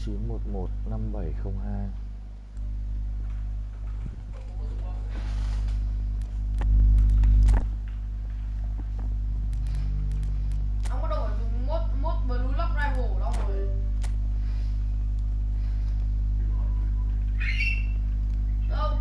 09115702. Ông có đâu phải dùng mốt Blue Lock Rival đâu rồi. Go.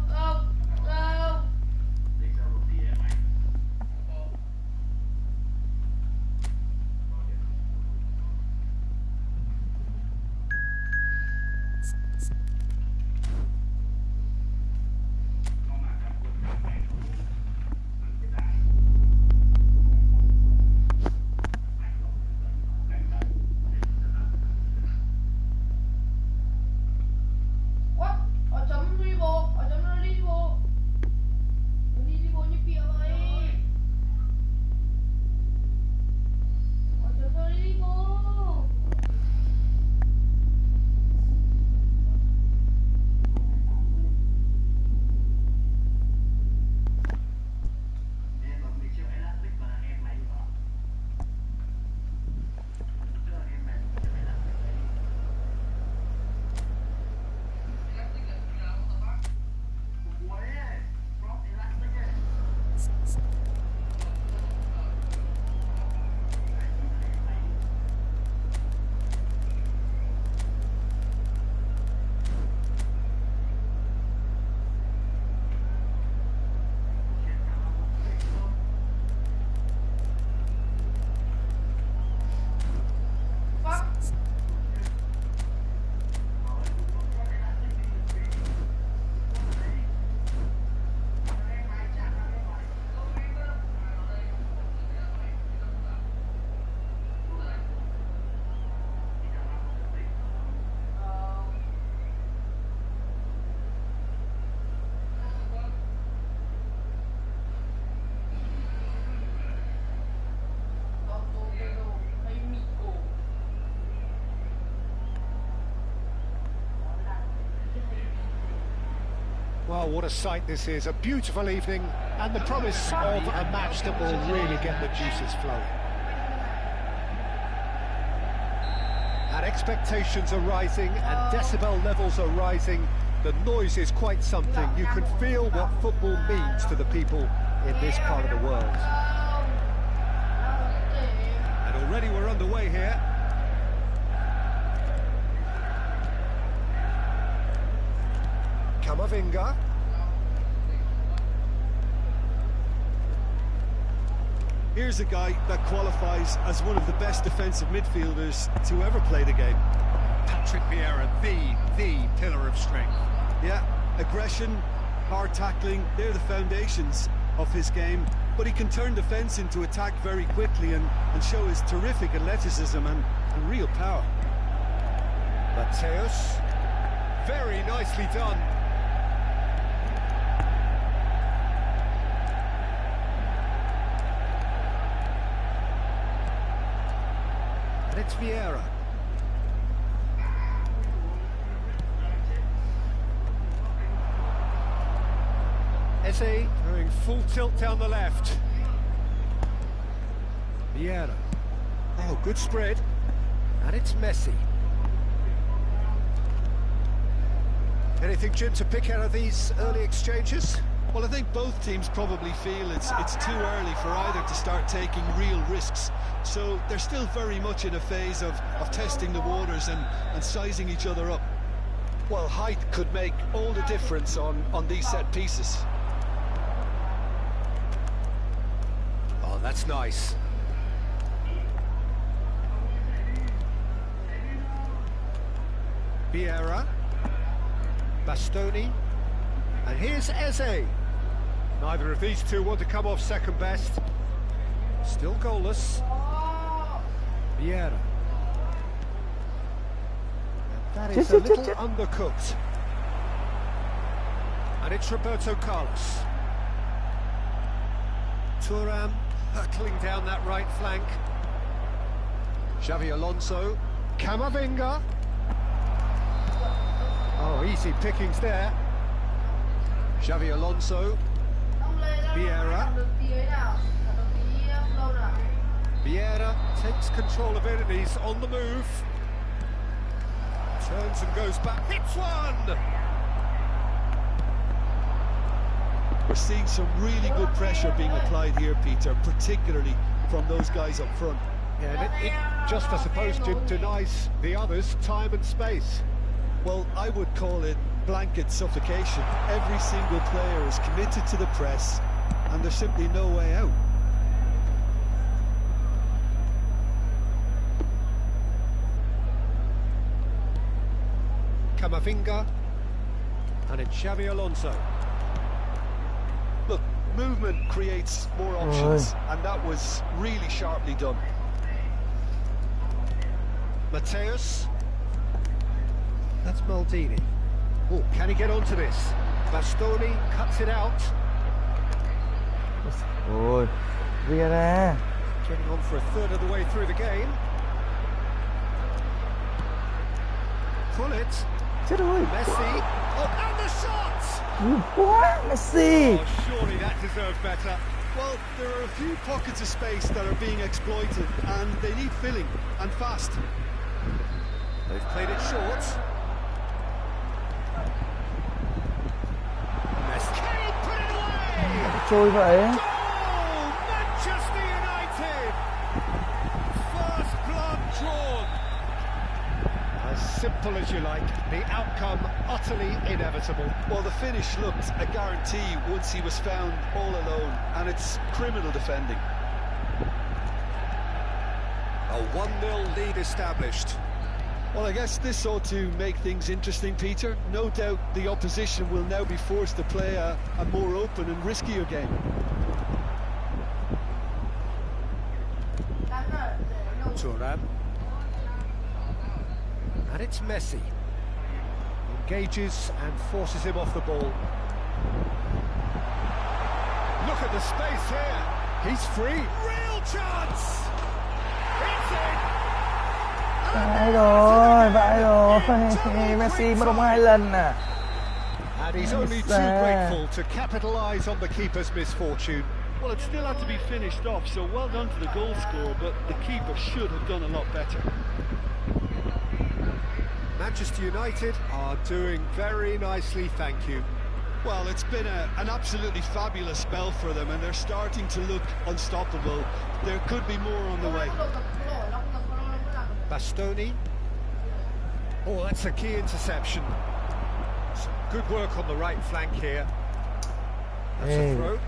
Well, what a sight this is. A beautiful evening and the promise of a match that will really get the juices flowing. And expectations are rising and decibel levels are rising. The noise is quite something. You can feel what football means to the people in this part of the world. And already we're underway here. Camavinga. Here's a guy that qualifies as one of the best defensive midfielders to ever play the game. Patrick Vieira, the pillar of strength. Yeah, aggression, hard tackling, they're the foundations of his game. But he can turn defence into attack very quickly and show his terrific athleticism and real power. Mateus, very nicely done. And it's Vieira. Eze going full tilt down the left. Vieira. Oh, good spread. And it's Messi. Anything, Jim, to pick out of these early exchanges? Well, I think both teams probably feel it's too early for either to start taking real risks. So they're still very much in a phase of testing the waters and sizing each other up. Well, height could make all the difference on these set pieces. Oh, that's nice. Vieira. Bastoni. And here's Eze. Neither of these two want to come off second best. Still goalless. Vieira. And that is a little undercooked. And it's Roberto Carlos. Thuram hurtling down that right flank. Xavi Alonso. Camavinga. Oh, easy pickings there. Xavi Alonso. Ông lên ra Vieira. còn được tí ấy nào, còn được tí flow nào. Vieira takes control of it and he's on the move. Turns and goes back, hits one! We're seeing some really good pressure being applied here, Peter, particularly from those guys up front. Yeah, and it just, I suppose, denies the others time and space. Well, I would call it blanket suffocation. Every single player is committed to the press, and there's simply no way out. Camavinga, and it's Xavi Alonso. Look, movement creates more options, and that was really sharply done. Mateus. That's Maldini. Oh, can he get onto this? Bastoni cuts it out. Ôi, Vieira. Getting on for a third of the way through the game. Pull it. Chết ơi. Messi. Oh, and the shot! Vui quá, Messi. Oh, surely that deserved better. Well, there are a few pockets of space that are being exploited, and they need filling, and fast. They've played it short. Messi. Can he put it away? Trôi vậy. Goal! Manchester United! First blood drawn. As simple as you like, the outcome utterly inevitable. Well, the finish looked a guarantee once he was found all alone, and it's criminal defending. A 1-0 lead established. Well, I guess this ought to make things interesting, Peter. No doubt the opposition will now be forced to play a more open and riskier game. Thuram. And it's Messi. Engages and forces him off the ball. Look at the space here. He's free. Real chance! It's in! Vãi rồi, Messi mất đồng 2 lần à. And he's only too grateful to capitalise on the keeper's misfortune. Well, it still had to be finished off, so well done to the goal scorer, but the keeper should have done a lot better. Manchester United are doing very nicely, thank you. Well, it's been an absolutely fabulous spell for them, and they're starting to look unstoppable. There could be more on the way. Bastoni. Oh, that's a key interception. Some good work on the right flank here. That's a throw.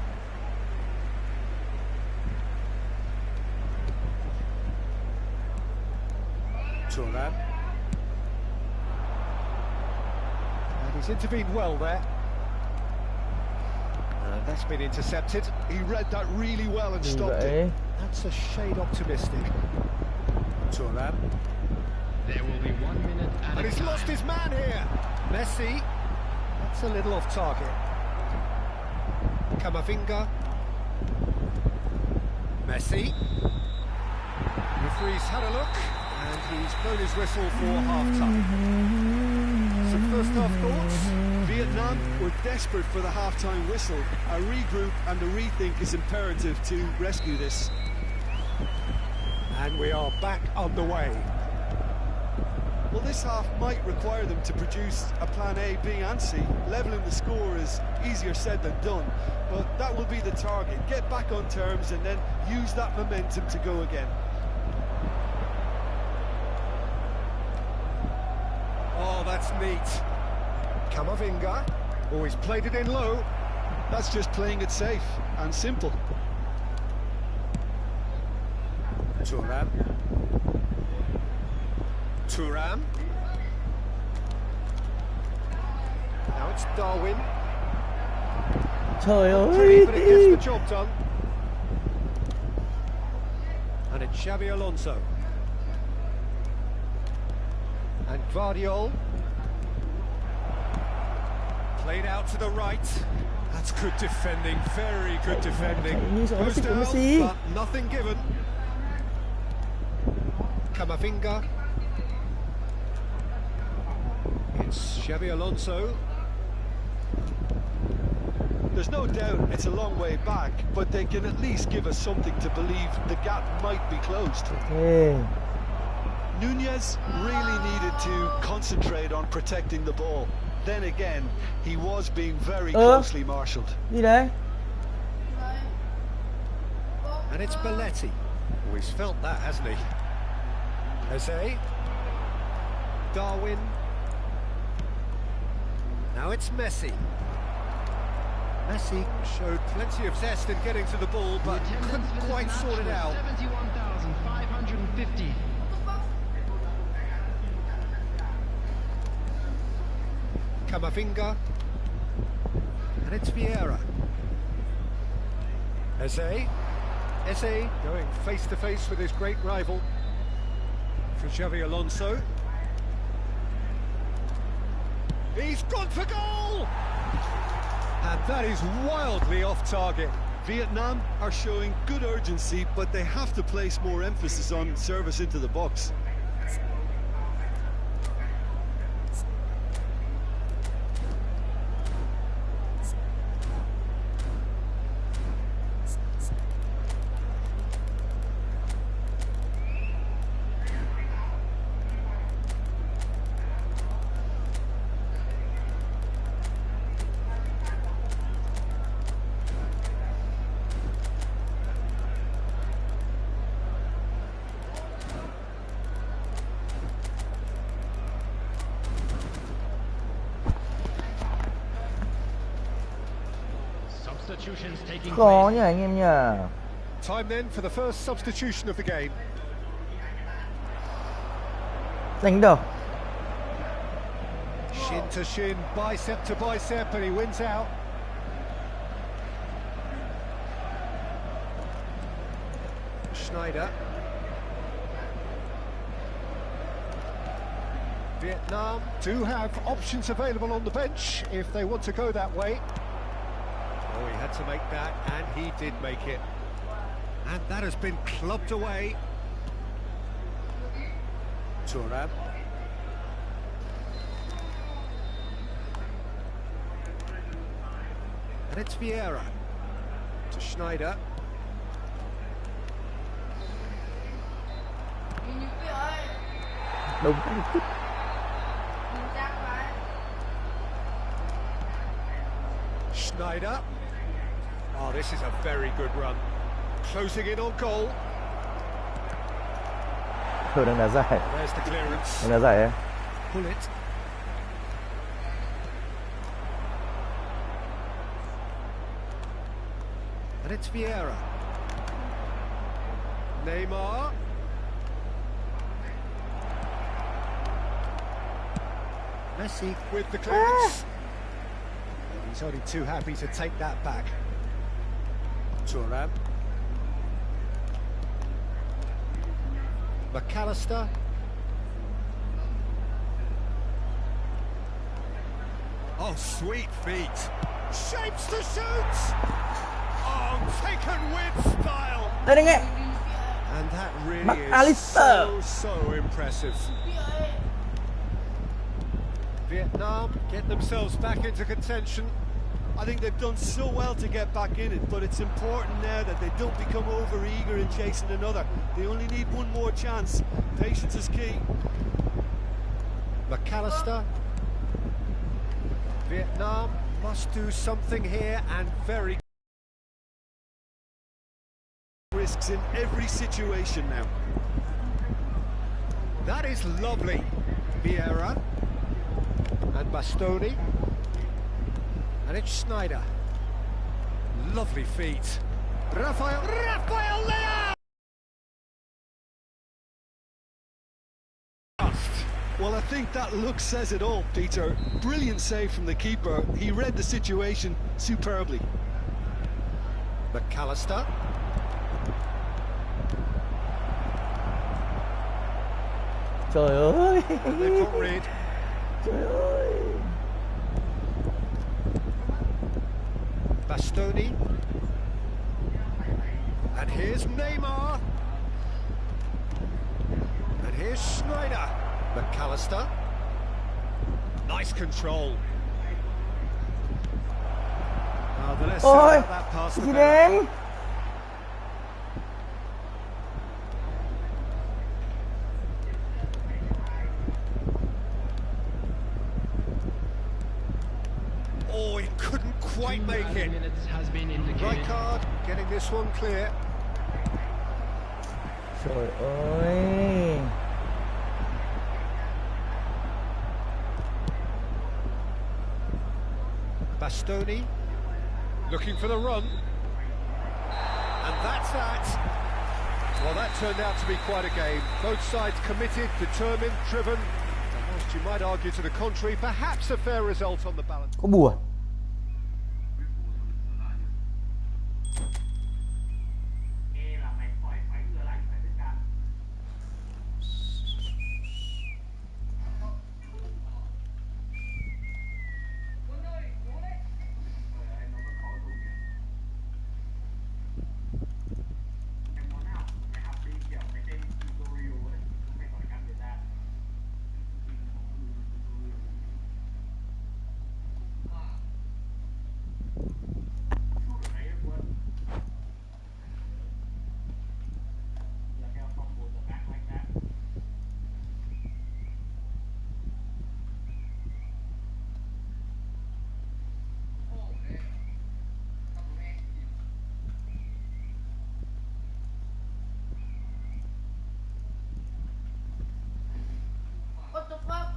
Thuram. And he's intervened well there. And that's been intercepted. He read that really well and stopped it. That's a shade optimistic. Thuram. There will be 1 minute And he's lost his man here. Messi. That's a little off target. Camavinga. Messi. Referee's had a look and he's blown his whistle for half-time. Some first-half thoughts? Vietnam were desperate for the half-time whistle. A regroup and a rethink is imperative to rescue this. And we are back underway. Well, this half might require them to produce a plan A, B and C. Levelling the score is easier said than done, but that will be the target. Get back on terms and then use that momentum to go again. Oh, that's neat. Camavinga. Oh, he's played it in low. That's just playing it safe and simple. Thuram. Thuram. Now it's Darwin. Trời But it gets ơi. the job done. And it's Xavi Alonso. And Guardiola. Played out to the right. That's good defending, very good defending. Goes down, but nothing given. Camavinga. It's Xavi Alonso. There's no doubt it's a long way back, but they can at least give us something to believe the gap might be closed. โอเค Nunez really needed to concentrate on protecting the ball. Then again, he was being very closely marshalled. นี่เลย And it's Belletti. Oh, he's felt that, hasn't he? Jose. Darwin. Now it's Messi. Messi showed plenty of zest in getting to the ball, but couldn't quite sort it out. 71,550. Camavinga. And it's Vieira. Eze going face-to-face with his great rival. For Xavi Alonso. He's gone for goal! And that is wildly off target. Vietnam are showing good urgency, but they have to place more emphasis on service into the box. Substitutions taking khó place. nhỉ anh em nhỉ. Time then for the first substitution of the game. Đánh đầu. Shin to shin, bicep to bicep, and he wins out. Schneider. Vietnam do have options available on the bench if they want to go that way. Oh, he had to make that, and he did make it. And that has been clubbed away. Thuram. And it's Vieira to Schneider. Đúng. Schneider. Oh, this is a very good run. Closing in on goal. Đang đá giải. There's the clearance. Đang đá giải em. Pull it. And it's Vieira. Neymar. Messi with the clearance. And he's only too happy to take that back. Thuram. McAllister. Oh, sweet feet. Shapes to shoot. Oh, taken with style. Đây anh em. And that really is McAllister. so impressive. Vietnam get themselves back into contention. I think they've done so well to get back in it, but it's important now that they don't become over-eager in chasing another. They only need one more chance. Patience is key. McAllister. Vietnam must do something here, and very Risks in every situation now. that is lovely. Vieira and Bastoni. And it's Schneider. Lovely feet. Rafael Leao! Well, I think that look says it all, Peter. Brilliant save from the keeper. He read the situation superbly. McAllister. Trời ơi. And they've got rid. Trời ơi. Bastoni. And here's Neymar. And here's Schneider. McAllister. Nice control. the less Ôi, said about that pass, the gì better. đến? Oh, he couldn't quite make 2 it. minutes has been indicated. Right card, getting this one clear. Trời ơi. Bastoni looking for the run. And that's that. Well, that turned out to be quite a game. Both sides committed, determined, driven. And whilst you might argue to the contrary, perhaps a fair result on the balance. Có bùa. What the fuck?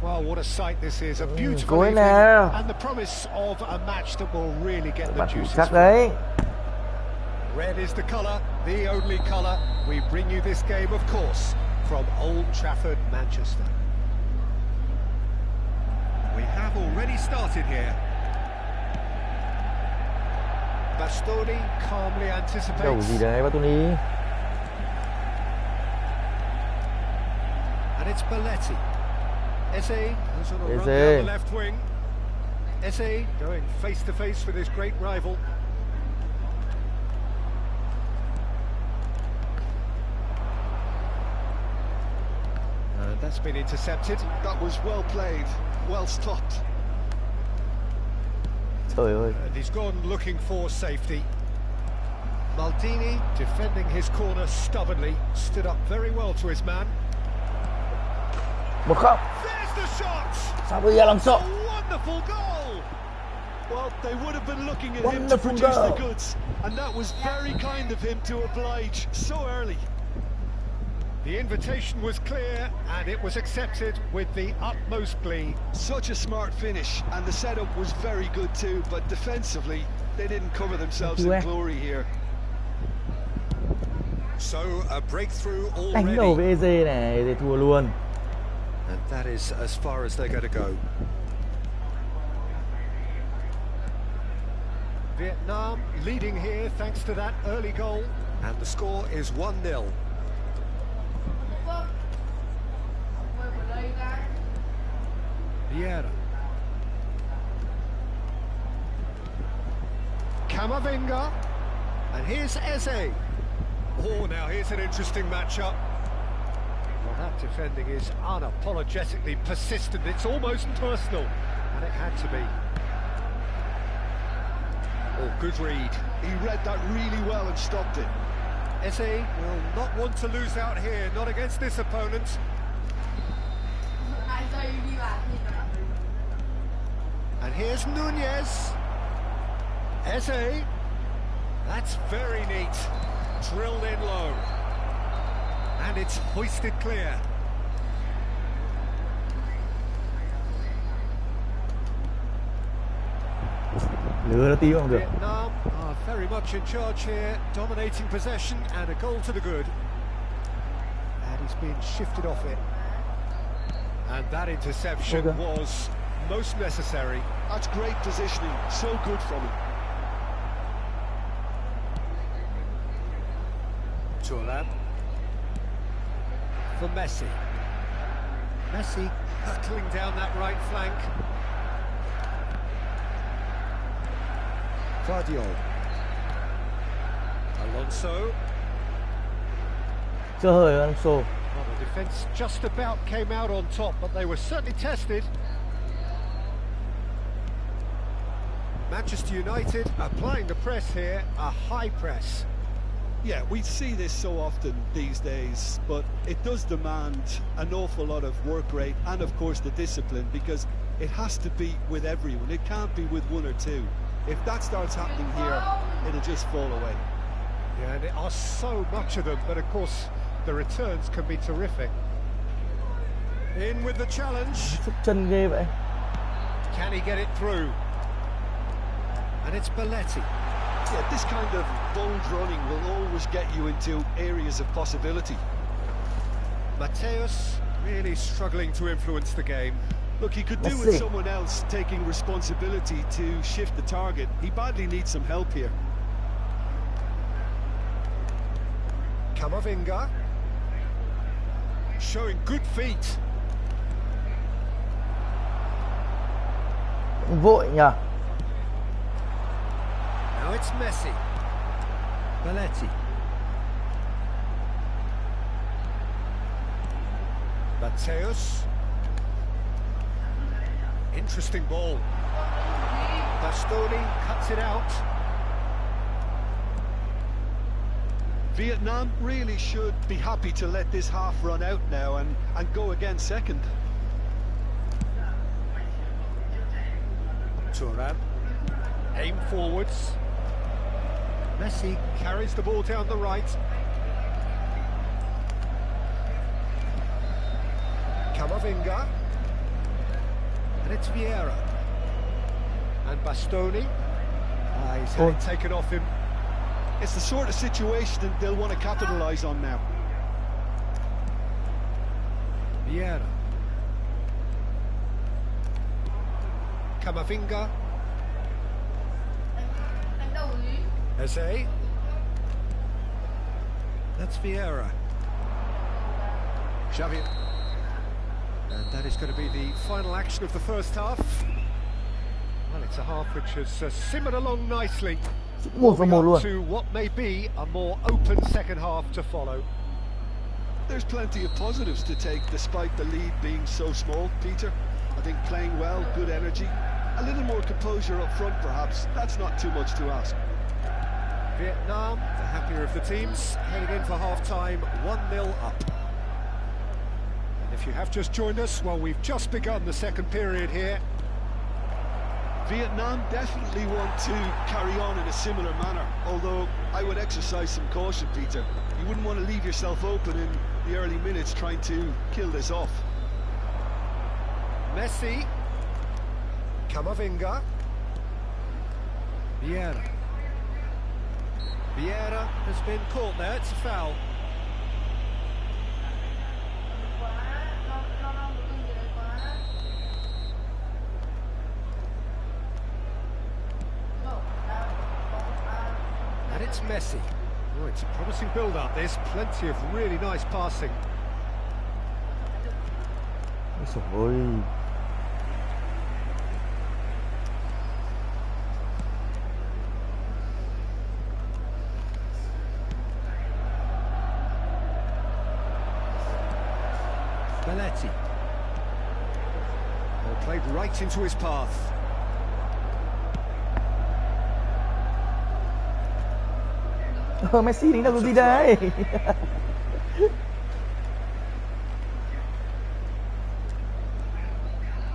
Well, what a sight this is. A beautiful Cuối evening. nào. And the promise of a match that will really get the Bạn juices chắc flowing. đấy. Red is the colour, the only colour. We bring you this game, of course, from Old Trafford, Manchester. We have already started here. Bastoni calmly Đầu anticipates. gì đấy Bastoni? And it's Belletti. Eze goes on a run Eze. down the left wing. Eze going face to face with his great rival. And that's been intercepted. That was well played, well stopped. Trời ơi. And he's gone looking for safety. Maldini, defending his corner stubbornly, stood up very well to his man. 1-0. There's the shot! Xabi Alonso. A wonderful goal! Well, they would have been looking at him to Wonderful produce goal. the goods, and that was very kind of him to oblige so early. The invitation was clear, and it was accepted with the utmost glee. Such a smart finish, and the setup was very good too, but defensively, they didn't cover themselves in glory here. So, a breakthrough Đánh đầu already, với Eze này, Eze thua luôn. and that is as far as they're going to go. Vietnam leading here thanks to that early goal, and the score is 1-0. Fuck. Quay vào đây ra. Vieira. Camavinga. And here's Eze. Oh, now here's an interesting matchup. Well, that defending is unapologetically persistent. It's almost personal, and it had to be. Oh, good read. He read that really well and stopped it. Eze will not want to lose out here, not against this opponent. Ai giây đi vào thì nó. And here's Nunez. Eze. That's very neat. Drilled in low. And it's hoisted clear. Lừa tí không được. Vietnam are very much in charge here, dominating possession and a goal to the good. And he's been shifted off it. And that interception was most necessary. That's great positioning, so good from him. Thuram for Messi. Messi hurtling down that right flank. Guardiola. Alonso. Chưa hơi Alonso. Well, the defence just about came out on top, but they were certainly tested. Manchester United applying the press here, a high press. Yeah, we see this so often these days, but it does demand an awful lot of work rate and, of course, the discipline, because it has to be with everyone. It can't be with one or two. If that starts happening here, it'll just fall away. Yeah, and there are so much of them, but of course the returns can be terrific. In with the challenge. Sức chân ghê vậy. Can he get it through? And it's Belletti. Yeah, this kind of bold running will always get you into areas of possibility. Mateus really struggling to influence the game. Look, he could do with someone else taking responsibility to shift the target. He badly needs some help here. Camavinga showing good feet. Vội nhỉ. Now it's Messi. Belletti. Mateus. Interesting ball. Bastoni cuts it out. Vietnam really should be happy to let this half run out now and go again second. Thuram. Aim forwards. Messi carries the ball down the right. Camavinga. And it's Vieira. And Bastoni. He's had it taken off him. It's the sort of situation that they'll want to capitalise on now. Vieira. Camavinga. Eze. That's Vieira. Xavi. And that is going to be the final action of the first half. Well, it's a half which has simmered along nicely. Moving up to what may be a more open second half to follow. There's plenty of positives to take despite the lead being so small, Peter. I think playing well, good energy, a little more composure up front perhaps. That's not too much to ask. Vietnam, the happier of the teams, heading in for half-time, 1-0 up. And if you have just joined us, well, we've just begun the second period here. Vietnam definitely want to carry on in a similar manner, although I would exercise some caution, Peter. You wouldn't want to leave yourself open in the early minutes trying to kill this off. Messi. Camavinga. Vieira. Vieira has been caught there, it's a foul. And it's Messi. Oh, it's a promising build-up, there's plenty of really nice passing. Ôi. Belletti. Well, played right into his path. Messi đánh đâu có gì đây.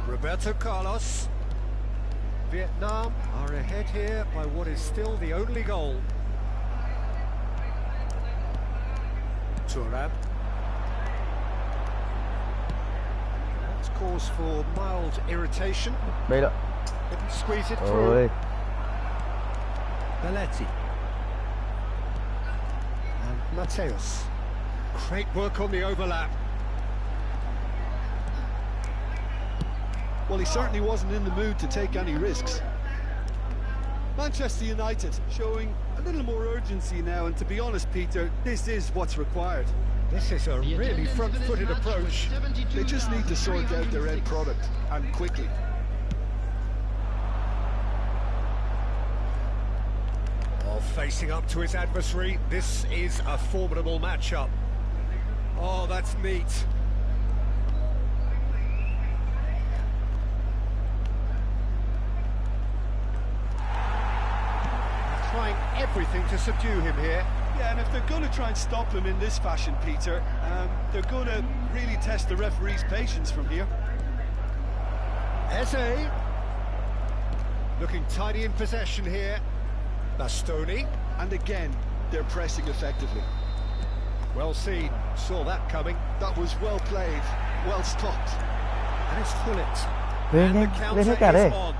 Roberto Carlos. Vietnam are ahead here by what is still the only goal. Thuram. That's cause for mild irritation. Đây đó. Couldn't squeeze it through. Ôi. Belletti. And Mateus. Great work on the overlap. Well, he certainly wasn't in the mood to take any risks. Manchester United showing a little more urgency now, and to be honest, Peter, this is what's required. This is a really front-footed approach. They just need to sort out their end product, and quickly. Oh, facing up to his adversary, this is a formidable matchup. Oh, that's neat. Trying everything to subdue him here. Yeah, and if they're going to try and stop him in this fashion, Peter, they're going to really test the referee's patience from here. Eze. Looking tidy in possession here. Bastoni. And again, they're pressing effectively. Well seen. Saw that coming. That was well played, well stopped. And it's Hullet. Lên And the lên, counter lên hết cả is đây. on.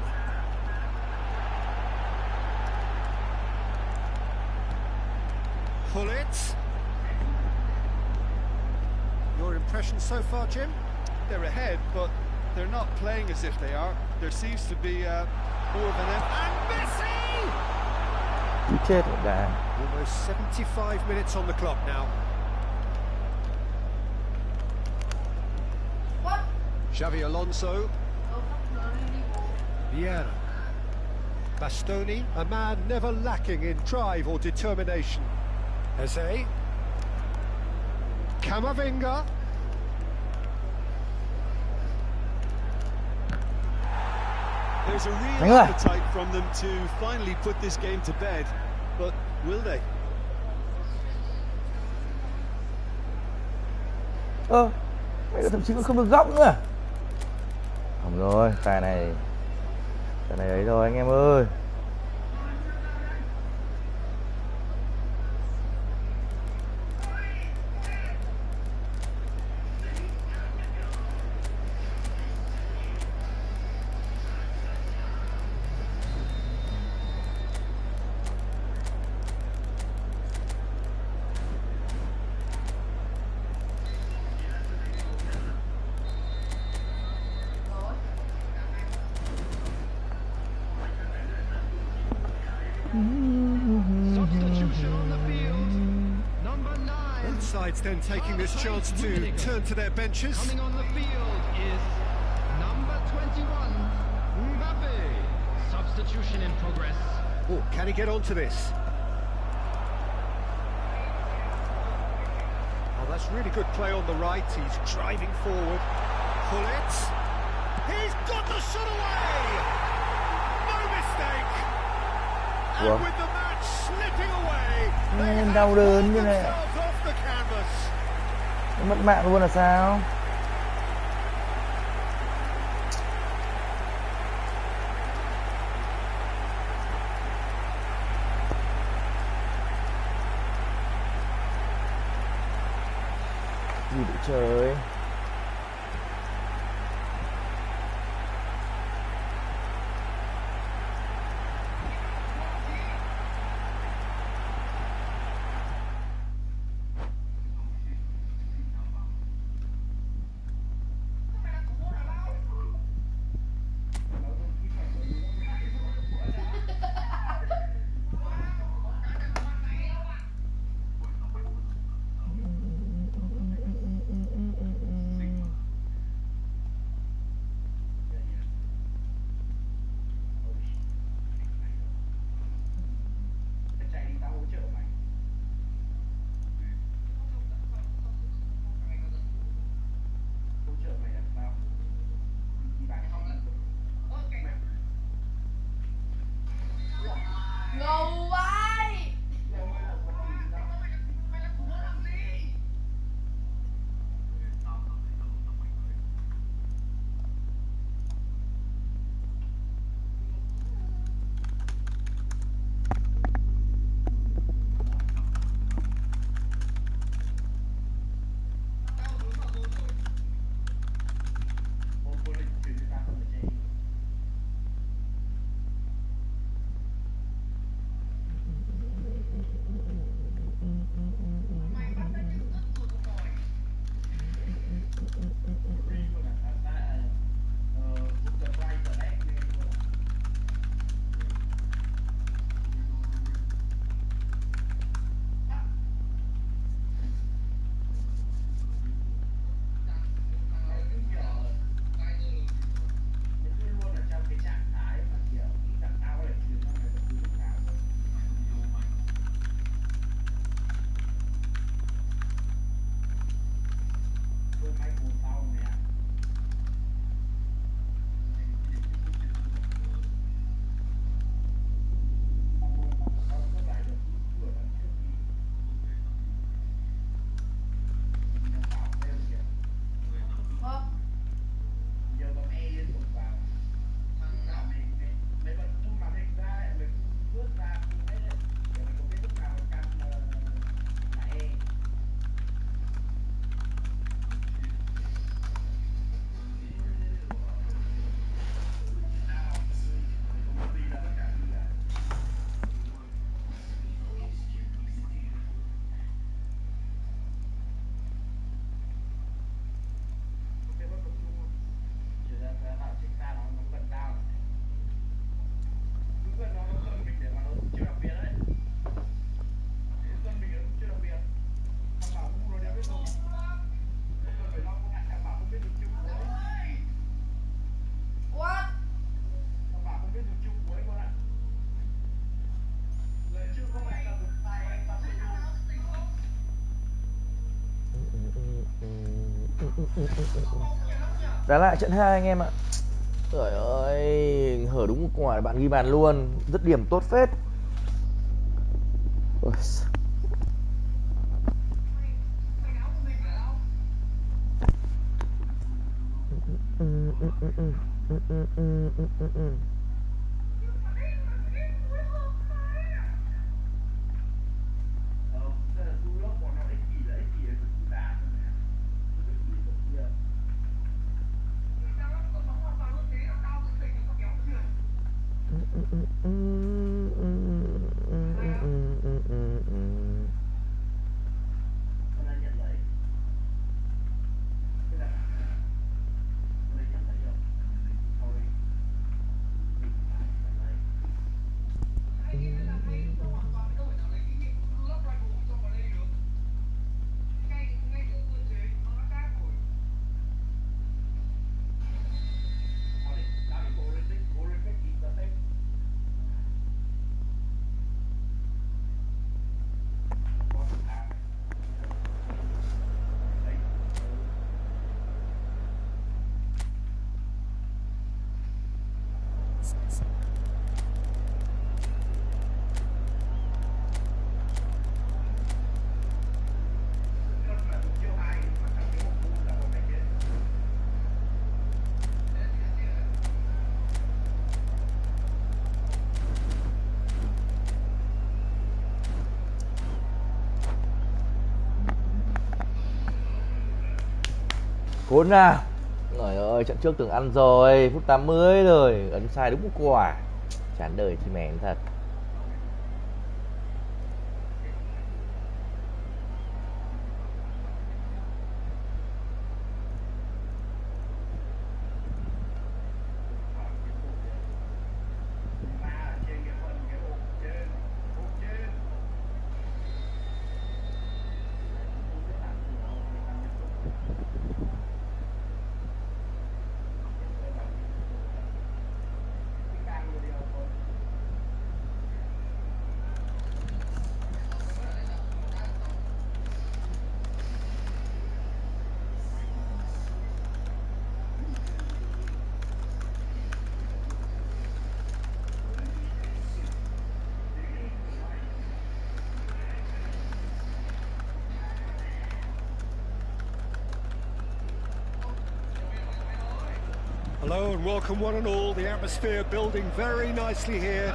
Hullet. Your impression so far, Jim? They're ahead, but they're not playing as if they are. There seems to be more of an And Messi! Chứ chết rồi đã. Almost 75 minutes on the clock now. What? Xavi Alonso. Oh, fuck, no, Vieira. Bastoni, a man never lacking in drive or determination. Eze. Camavinga. There's a real Đúng rồi. appetite from them to finally put this game to bed, but will they? Mày thậm chí còn không được góc nữa. Không rồi, tài này ấy rồi anh em ơi. Substitution on the field. Number 9. Both sides then taking this chance to turn to their benches. Coming on the field is number 21, Mbappe. Substitution in progress. Oh, can he get onto this? Oh, that's really good play on the right. He's driving forward. Hullet. He's got the shot away! No mistake! And Ủa? with the match slipping away, they Em have đau đớn pulled như này. themselves off the canvas. Mất mạng luôn là sao? Gì vậy trời? Đá lại trận 2 anh em ạ. Trời ơi, hở đúng một quả bạn ghi bàn luôn, dứt điểm tốt phết. Ôi. Cuốn nào. Trời ơi, trận trước từng ăn rồi, phút 80 rồi, ấn sai đúng một quả. Chán đời thì mèn thật. Hello and welcome one and all. The atmosphere building very nicely here.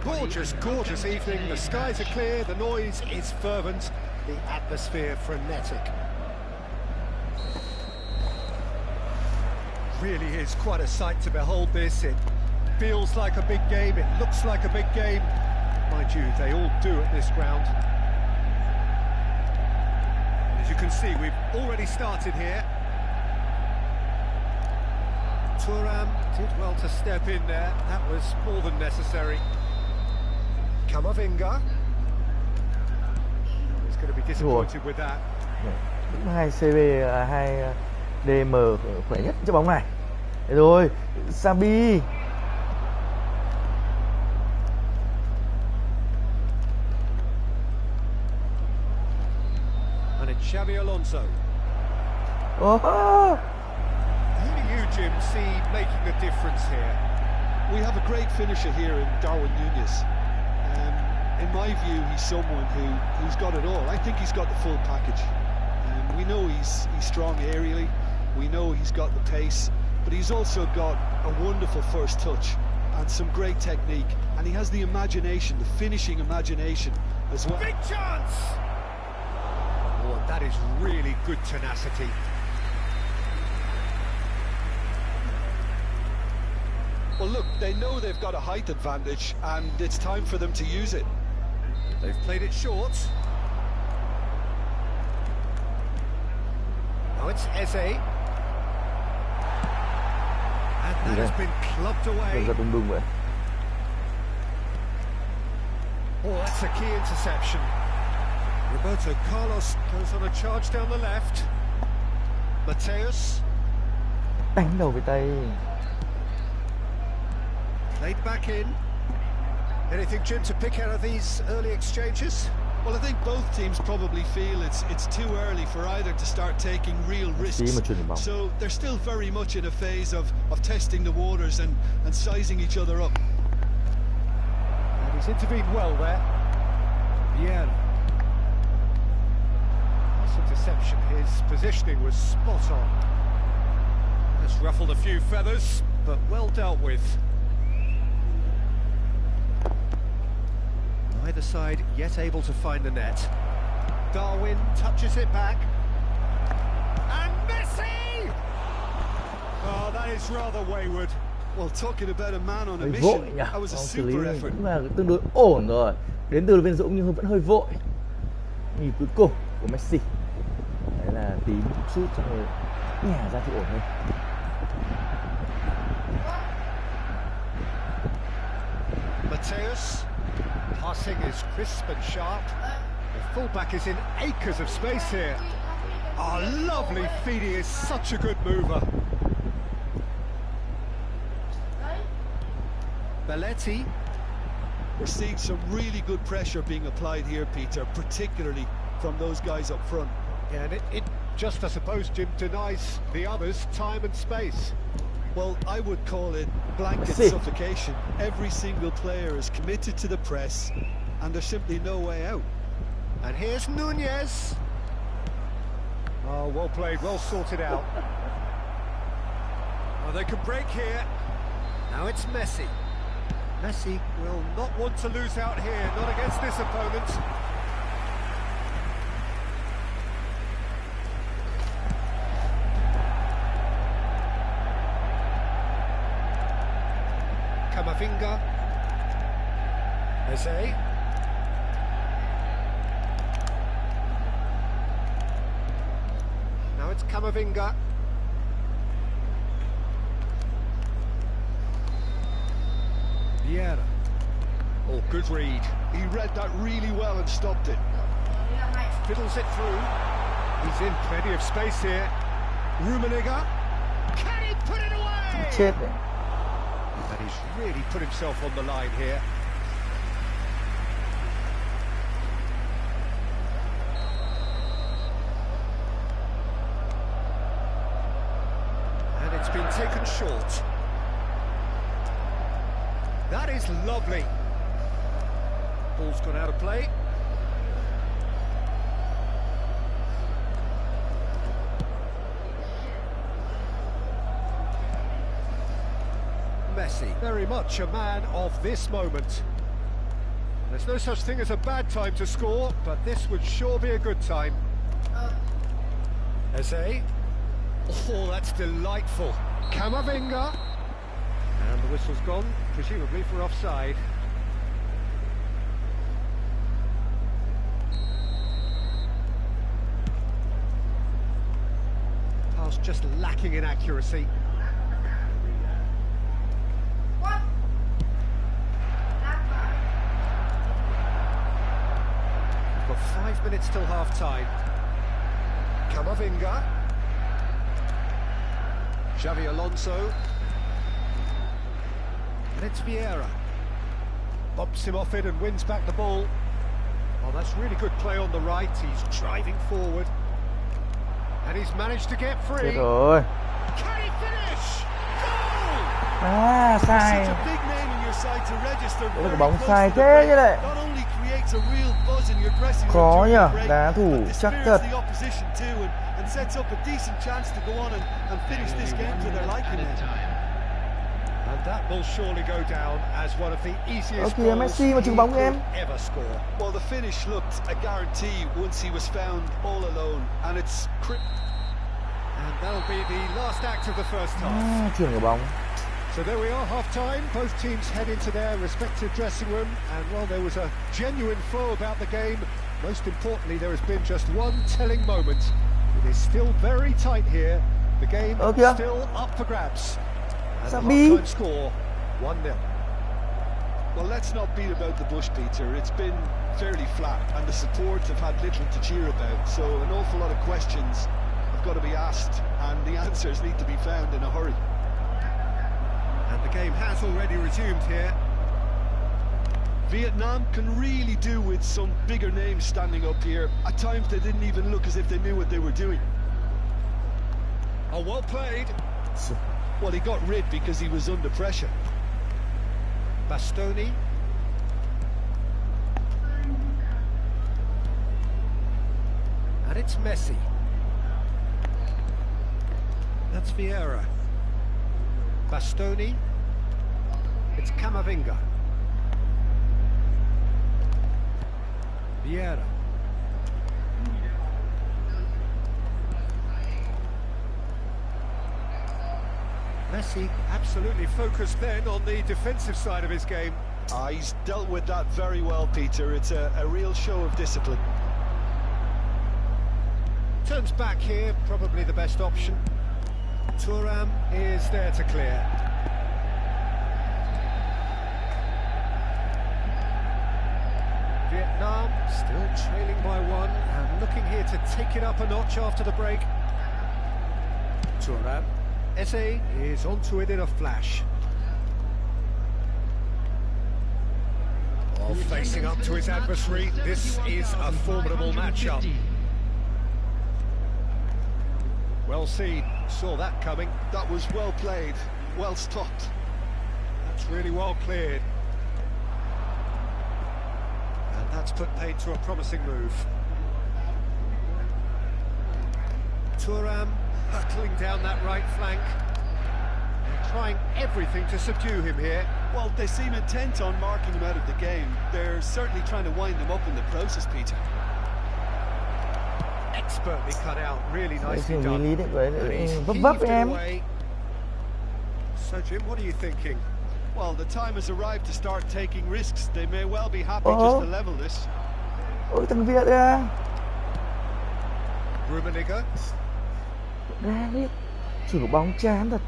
Gorgeous, gorgeous evening. The skies are clear, the noise is fervent, the atmosphere frenetic. Really is quite a sight to behold this. It feels like a big game, it looks like a big game. Mind you, they all do at this ground. As you can see, we've already started here. Thuram did well to step in there, that was more than necessary. Camavinga is going to be disappointed with that. Đúng 2 CB, 2 DM khỏe nhất trong bóng này. Thế rồi, Sabi. And it's Xabi Alonso. Oh. Who do you, Jim, see making a difference here? We have a great finisher here in Darwin Núñez. In my view, he's someone who's got it all. I think he's got the full package. We know he's strong aerially, we know he's got the pace, but he's also got a wonderful first touch and some great technique, and he has the imagination, the finishing imagination as well. Big chance! Oh, that is really good tenacity. Well, look, they know they've got a height advantage, and it's time for them to use it. They've played it short. Now it's Eze. And that has been clubbed away. Oh, that's a key interception. Roberto Carlos goes on a charge down the left. Mateus. Đánh đầu với tay. Played back in. Anything, Jim, to pick out of these early exchanges? Well, I think both teams probably feel it's too early for either to start taking real risks. So they're still very much in a phase of testing the waters and sizing each other up. And he's intervened well there. Vieira. That's a deception. His positioning was spot on. Has ruffled a few feathers, but well dealt with. Neither side yet able to find the net. Darwin touches it back. And Messi! Oh, that is rather wayward. Well, talking about a man on a mission, that was a super effort. Cũng là tương đối ổn rồi. Đến từ viên Dũng nhưng vẫn hơi vội. Nhịp cuối cùng của Messi. Đấy là tím sút xong rồi nhả ra thì ổn hơn. Mateus. Passing is crisp and sharp. The fullback is in acres of space here. Oh, lovely feed. He is such a good mover. Belletti. We're seeing some really good pressure being applied here, Peter, particularly from those guys up front. Yeah, and it just, I suppose, Jim, denies the others time and space. Well, I would call it blanket suffocation. Every single player is committed to the press, and there's simply no way out. And here's Nunez. Oh, well played, well sorted out. Oh, they can break here. Now it's Messi. Messi will not want to lose out here, not against this opponent. Camavinga. Eze. Now it's Camavinga. Vieira. Oh, good read. He read that really well and stopped it. Fiddles it through. He's in plenty of space here. Rummenigge. Can he put it away? Chết đấy. And he's really put himself on the line here. And it's been taken short. That is lovely. Ball's gone out of play. Messi, very much a man of this moment. There's no such thing as a bad time to score, but this would sure be a good time. Eze. Oh, that's delightful. Camavinga. And the whistle's gone, presumably for offside. Pass just lacking in accuracy. We've got 5 minutes till half-time. Camavinga. Xavi Alonso. And it's Vieira. Bumps him off it and wins back the ball. Oh, that's really good play on the right. He's driving forward. And he's managed to get free. Chết rồi. Can he finish? Goal! À, sai. Such a big name in your side to register. Đấy là bóng sai thế chứ lại. Not only creates a real buzz in your dressing room. Khó nhỉ, đá thủ chắc thật. The opposition too and sets up a decent chance to go on and finish this game to their liking. And that will surely go down as one of the easiest Kìa, goals Messi mà he trúng bóng could em. ever score. Well, the finish looked a guarantee once he was found all alone, and it's... And that'll be the last act of the first half. Chuyển của bóng. So there we are, half-time. Both teams head into their respective dressing room, and while there was a genuine flow about the game, most importantly, there has been just one telling moment. It is still very tight here. The game still up for grabs. And the half-time score, 1-0. Well, let's not beat about the bush, Peter. It's been fairly flat, and the support have had little to cheer about, so an awful lot of questions have got to be asked, and the answers need to be found in a hurry. And the game has already resumed here. Vietnam can really do with some bigger names standing up here. At times they didn't even look as if they knew what they were doing. Oh, well played. Well, he got rid because he was under pressure. Bastoni. And it's Messi. That's Vieira. Bastoni. It's Camavinga. Vieira. Messi absolutely focused then on the defensive side of his game. He's dealt with that very well, Peter. It's a real show of discipline. Turns back here, probably the best option. Thuram is there to clear. Vietnam still trailing by one and looking here to take it up a notch after the break. Thuram. Eze is onto it in a flash. Oh, facing up to his adversary, this is a formidable matchup. Well seen, saw that coming. That was well played, well stopped. That's really well cleared. And that's put paid to a promising move. Thuram hurtling down that right flank. They're trying everything to subdue him here. Well, they seem intent on marking him out of the game. They're certainly trying to wind him up in the process, Peter. Expertly cut out, really nicely Lý done. đấy với And he's vấp heaved vấp it em. away. So Jim, what are you thinking? Well, the time has arrived to start taking risks. They may well be happy just to level this. Ôi thằng Việt à. Rummenigge. Ra biết. Chủ bóng chán thật.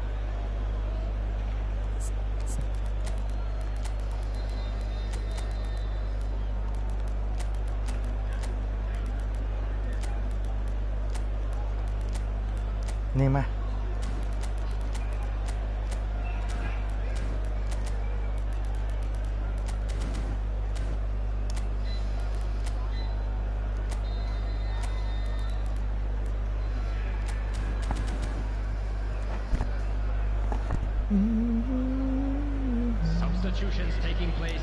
Neymar. Substitutions taking place.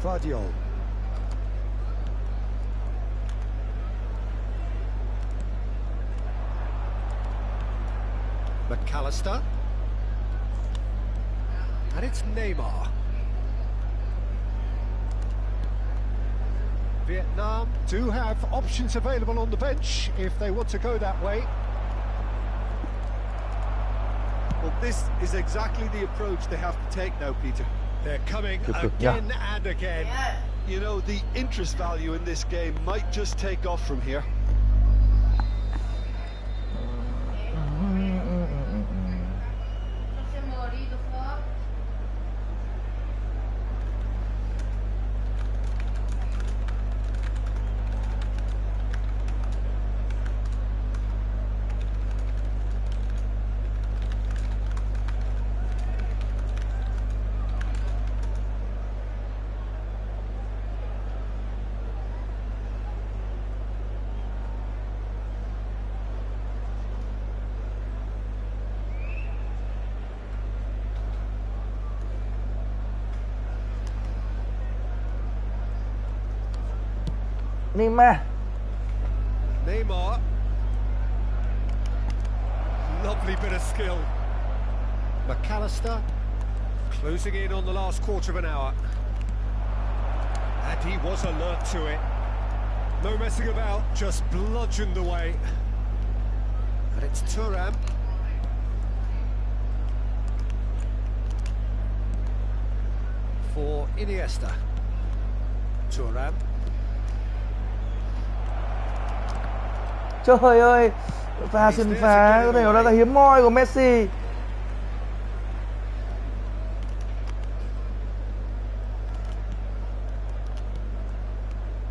Vardiol. McAllister. And it's Neymar. Vietnam do have options available on the bench if they want to go that way. Well, this is exactly the approach they have to take now, Peter. They're coming Good, yeah. again and again. Yeah. You know, the interest value in this game might just take off from here. Cho xem đi được không? Neymar. Neymar. Lovely bit of skill. McAllister closing in on the last quarter of an hour. And he was alert to it. No messing about, just bludgeoned away. And it's Thuram. For Iniesta. Thuram. Trời ơi, pha xuyên phá có thể nói là hiếm hoi của Messi.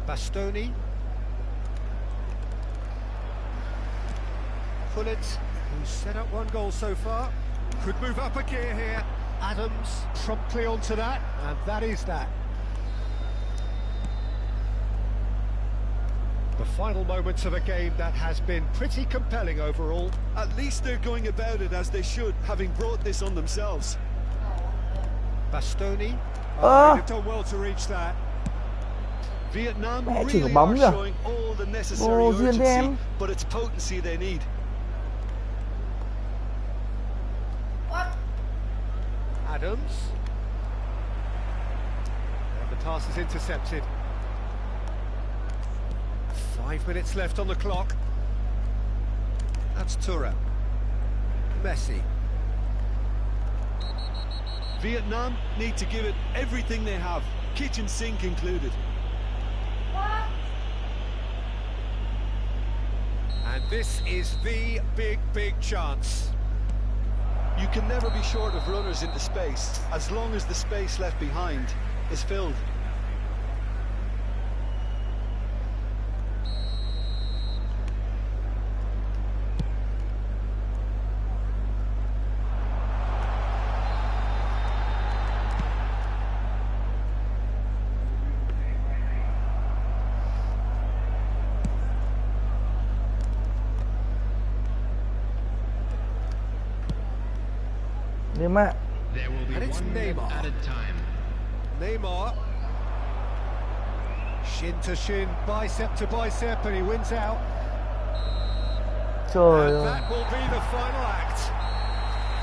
Bastoni. Pullet. who's set up one goal so far. Could move up a gear here. Adams promptly onto that, and that is that. The final moments of a game that has been pretty compelling overall. At least they're going about it as they should, having brought this on themselves. Bastoni. They've done well to reach that. Vietnam Mẹ, chỉ có really bóng are kìa. showing all the necessary Ồ, duyên thế em. urgency, but it's potency they need. What? Adams. And the pass is intercepted. 5 minutes left on the clock. That's Thuram. Messi. Vietnam need to give it everything they have, kitchen sink included. What? And this is the big chance. You can never be short of runners into space, as long as the space left behind is filled. Neymar. There will be And it's one minute Neymar. at a time. Neymar. Shin to shin, bicep to bicep, and he wins out. Trời And ơi, that will be the final act.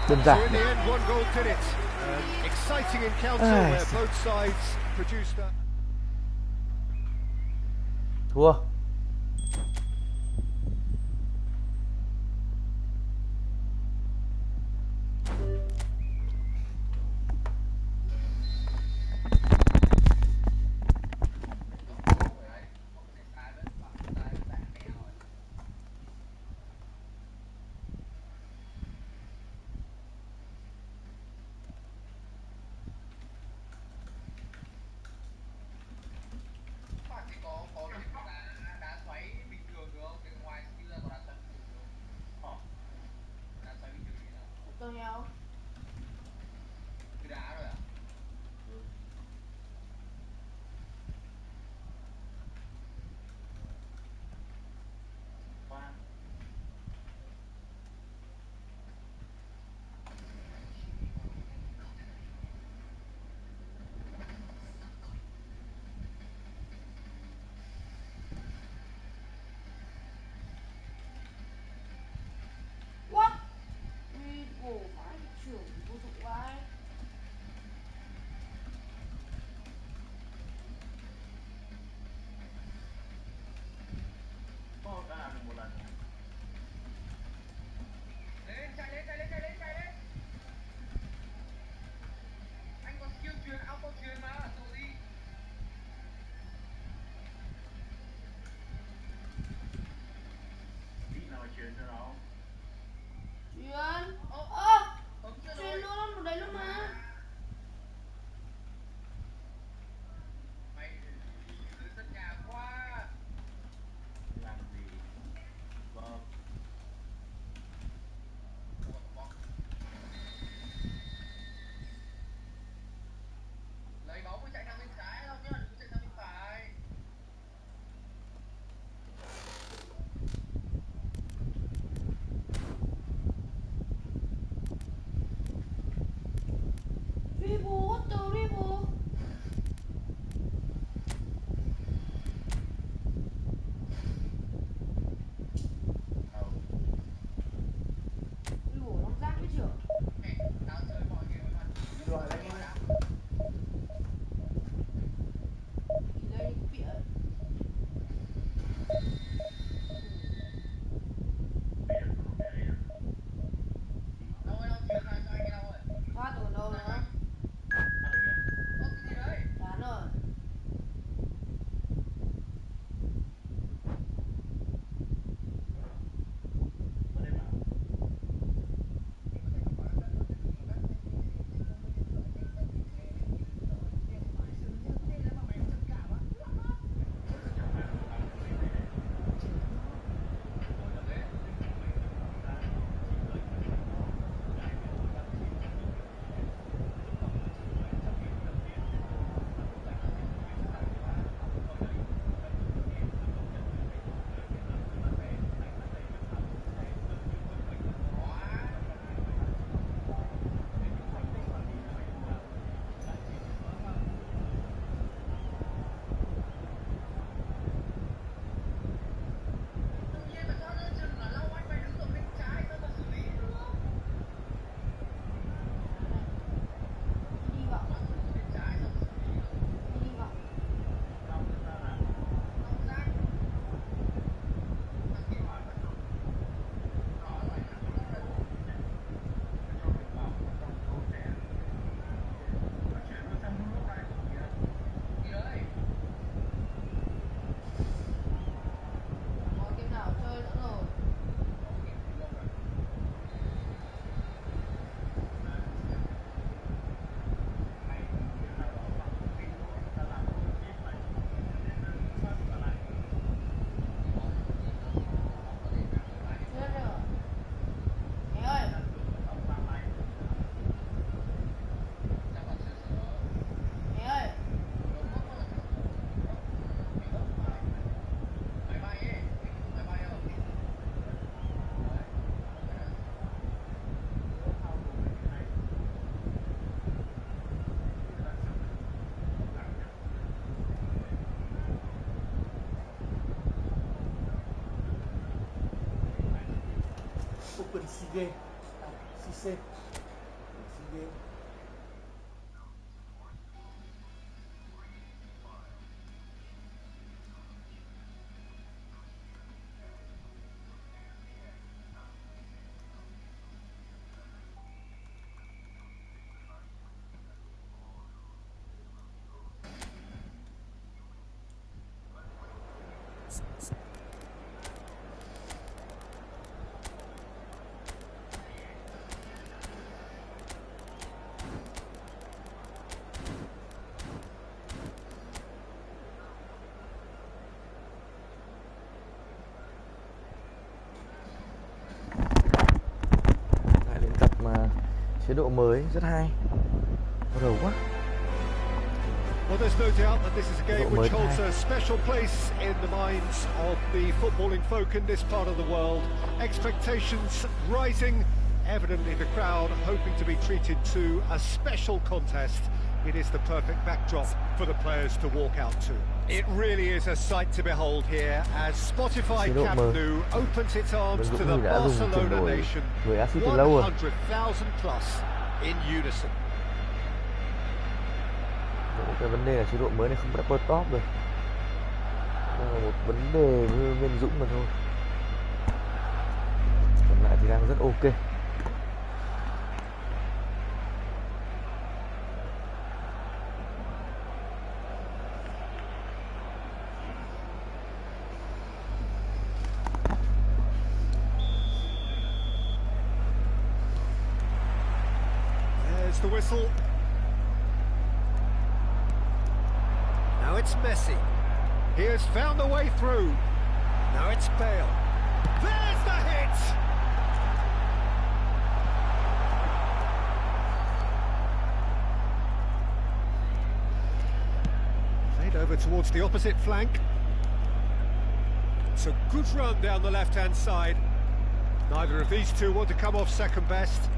đơn So giản. in the end, one goal did it. An exciting encounter Ai where da. both sides produced a... Thua. Sike Sise Sige. Chế độ mới rất hay. Đầu quá. Well, there's no doubt that this is a game which holds a special place in the minds of the footballing folk in this part of the world. Expectations rising, evidently the crowd hoping to be treated to a special contest. It is the perfect backdrop for the players to walk out to. It really is a sight to behold here as Spotify Camp Nou opens its arms to the Barcelona nation. 100,000 plus in unison. Cái vấn đề là chế độ mới này không double top được. Đây là một vấn đề với Nguyên Dũng mà thôi. Còn lại thì đang rất ok. The whistle. Now it's Messi. He has found the way through. Now it's Bale. There's the hit! Played over towards the opposite flank. It's a good run down the left-hand side. Neither of these two want to come off second best.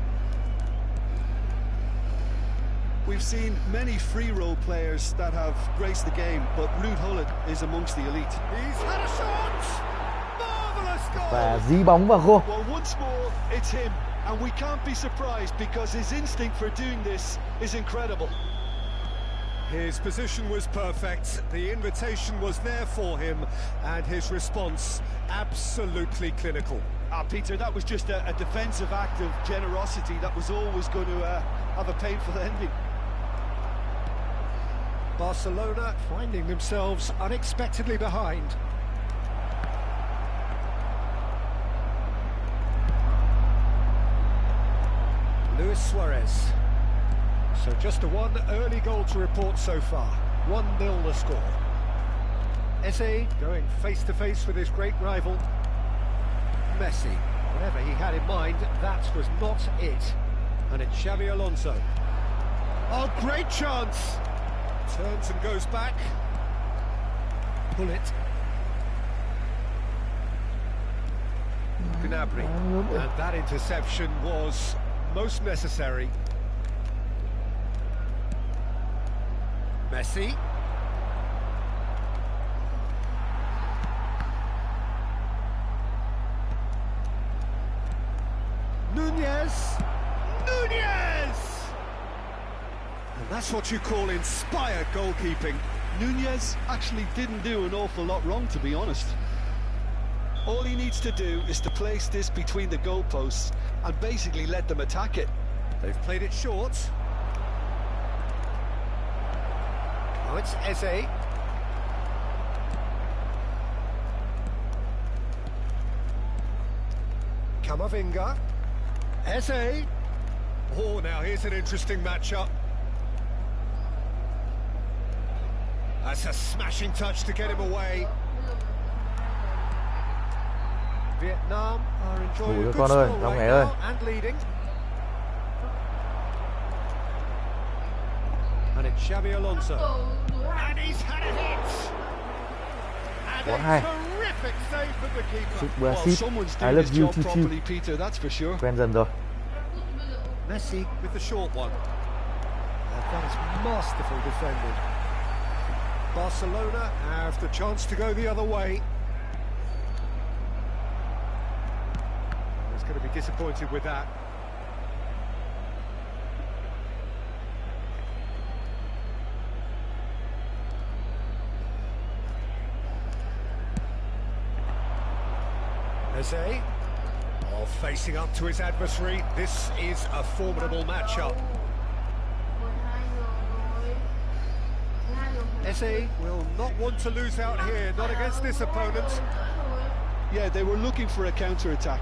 We've seen many free role players that have graced the game, but Ruud Gullit is amongst the elite. He's had a shot! Marvellous goal! Và dí bóng vào khô. Well, once more, it's him, and we can't be surprised because his instinct for doing this is incredible. His position was perfect, the invitation was there for him, and his response absolutely clinical. Peter, that was just a defensive act of generosity that was always going to have a painful ending. Barcelona finding themselves unexpectedly behind. Luis Suarez. So just one early goal to report so far. 1-0 the score. Eze going face-to-face with his great rival. Messi. Whatever he had in mind, that was not it. And it's Xabi Alonso. Oh, great chance! Turns and goes back. Bullet. Gnabry. And that interception was most necessary. Messi. Nunez! And that's what you call inspired goalkeeping. Nunez actually didn't do an awful lot wrong, to be honest. All he needs to do is to place this between the goalposts and basically let them attack it. They've played it short. Oh, it's Eze. Camavinga. Eze. Oh, now here's an interesting matchup. That's a smashing touch to get him away. Vietnam are enjoying a good score right now and leading. And it's Xabi Alonso. And he's had a hit! And a terrific save from the keeper. Well, someone's doing his job properly, Peter, that's for sure. Quen dần rồi. Messi with the short one. And that is masterful defended. Barcelona have the chance to go the other way. There's going to be disappointed with that. Eze, facing up to his adversary. This is a formidable matchup. 12 giờ rồi. 12 giờ. Eze will not want to lose out here, not against this opponent. Yeah, they were looking for a counter-attack.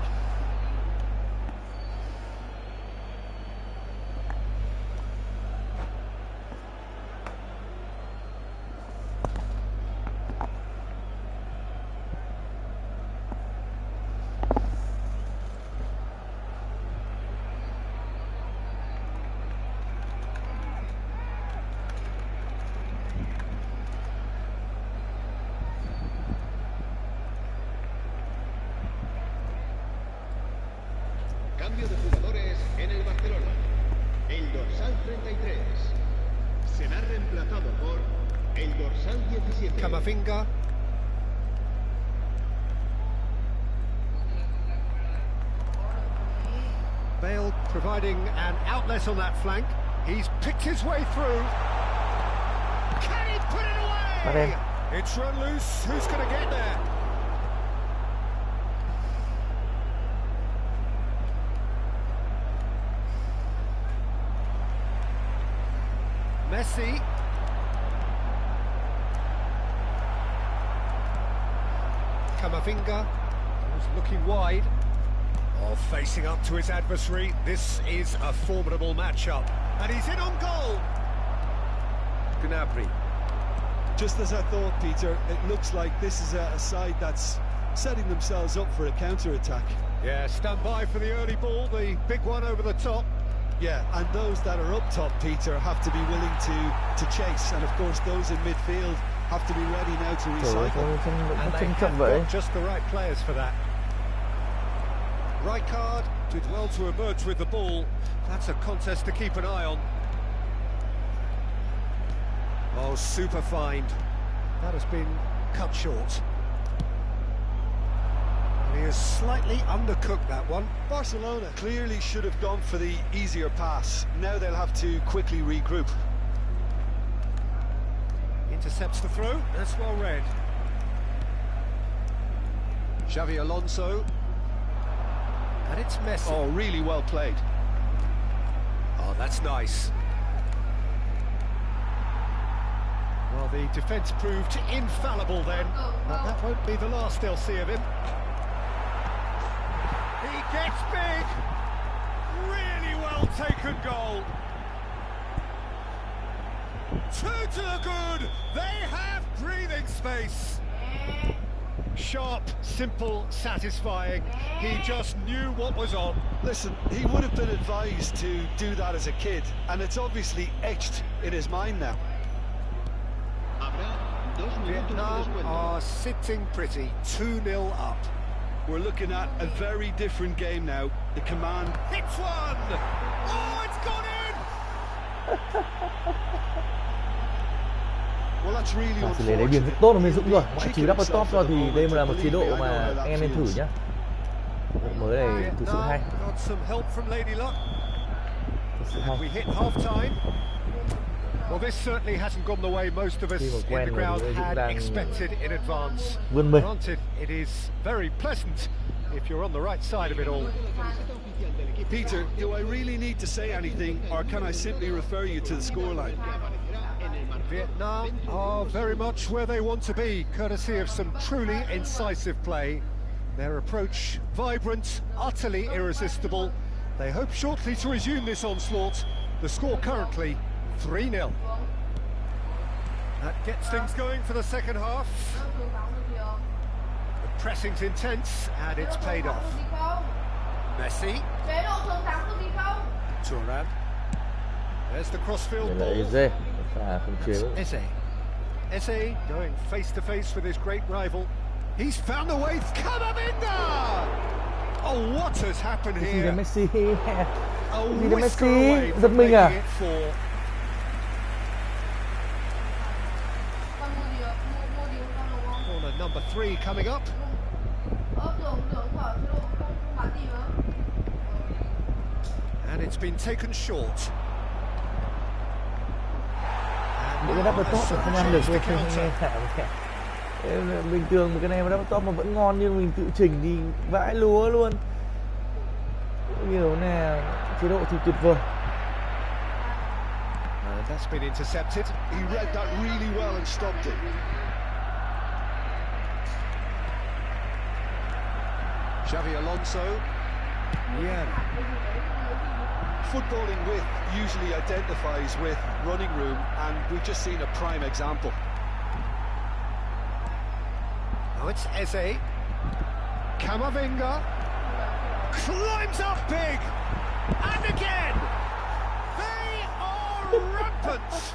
Cambio de jugadores en el Barcelona. El dorsal 33 será reemplazado por el dorsal 17. Camavinga. Bale providing an outlet on that flank. He's picked his way through. Can he put it away? It's run loose. Who's going to get there? Messi. Camavinga was looking wide. Facing up to his adversary. This is a formidable matchup. And he's in on goal. Gnabry. Just as I thought, Peter, it looks like this is a side that's setting themselves up for a counter-attack. Yeah, stand by for the early ball, the big one over the top. Yeah, and those that are up top, Peter, have to be willing to chase. And of course, those in midfield have to be ready now to recycle. And they have got just the right players for that. Rijkaard did well to emerge with the ball. That's a contest to keep an eye on. Oh, super find. That has been cut short. He has slightly undercooked that one. Barcelona clearly should have gone for the easier pass. Now they'll have to quickly regroup. Intercepts the throw. That's well read. Xavi Alonso. And it's Messi. Oh, really well played. Oh, that's nice. Well, the defence proved infallible then. But that won't be the last they'll see of him. He gets big. Really well taken goal. 2 to the good. They have breathing space. Sharp, simple, satisfying. He just knew what was on. Listen, he would have been advised to do that as a kid, and it's obviously etched in his mind now. Vietnam are sitting pretty, 2-0 up. We're looking at a very different game now. The command hits one! Oh, it's gone in! Well, that's really xử lý lấy điểm rất tốt của mình Dũng rồi. Ngoại trừ double top ra thì đây là một chế độ mà anh em nên thử nhé. Mới này thực sự hay. We hit half time. Well, this certainly hasn't gone the way most of us in the ground had expected in advance. Granted, it is very pleasant if you're on the right side of it all. Peter, do I really need to say anything, or can I simply refer you to the scoreline? Vietnam are very much where they want to be, courtesy of some truly incisive play. Their approach vibrant, utterly irresistible. They hope shortly to resume this onslaught. The score currently 3-0. That gets things going for the second half. The pressing's intense and it's paid off. Messi. Thuram. There's the crossfield ball. Eze. Eze going face to face with his great rival. He's found the way. Camavinga! Oh, what has happened here? Messi. A whisker away from making it 4. Corner number 3 coming up. And it's been taken short. Những cái double top mà không ăn được tôi không nghe thả. Bình thường một cái này mà double top mà vẫn ngon nhưng mình tự chỉnh thì vãi lúa luôn. Nhiều nè, chế độ thì tuyệt vời. And that's been intercepted. He read that really well and stopped it. Xavi Alonso. Yeah. Footballing width usually identifies with running room, and we've just seen a prime example. Now it's Eze. Camavinga climbs up big, and again. They are rampant.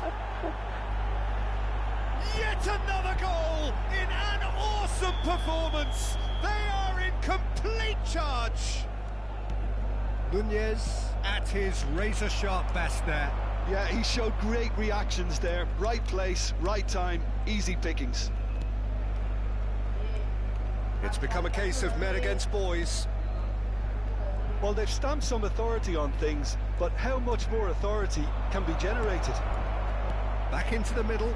Yet another goal in an awesome performance. They are in complete charge. Nunez at his razor-sharp best there. Yeah, he showed great reactions there. Right place, right time, easy pickings. It's become a case of men against boys. Well, they've stamped some authority on things, but how much more authority can be generated? Back into the middle.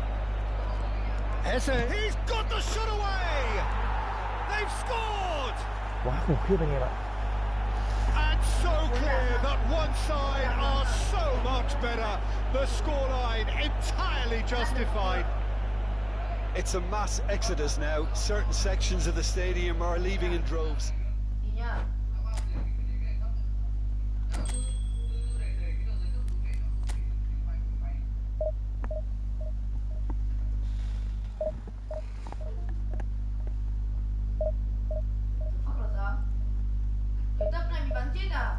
Eze, he's got the shot away! They've scored! Quá khủng khiếp anh em ạ. And so clear that one side are so much better. The scoreline entirely justified. It's a mass exodus now. Certain sections of the stadium are leaving in droves. Cái tấp này bị bắn chết à?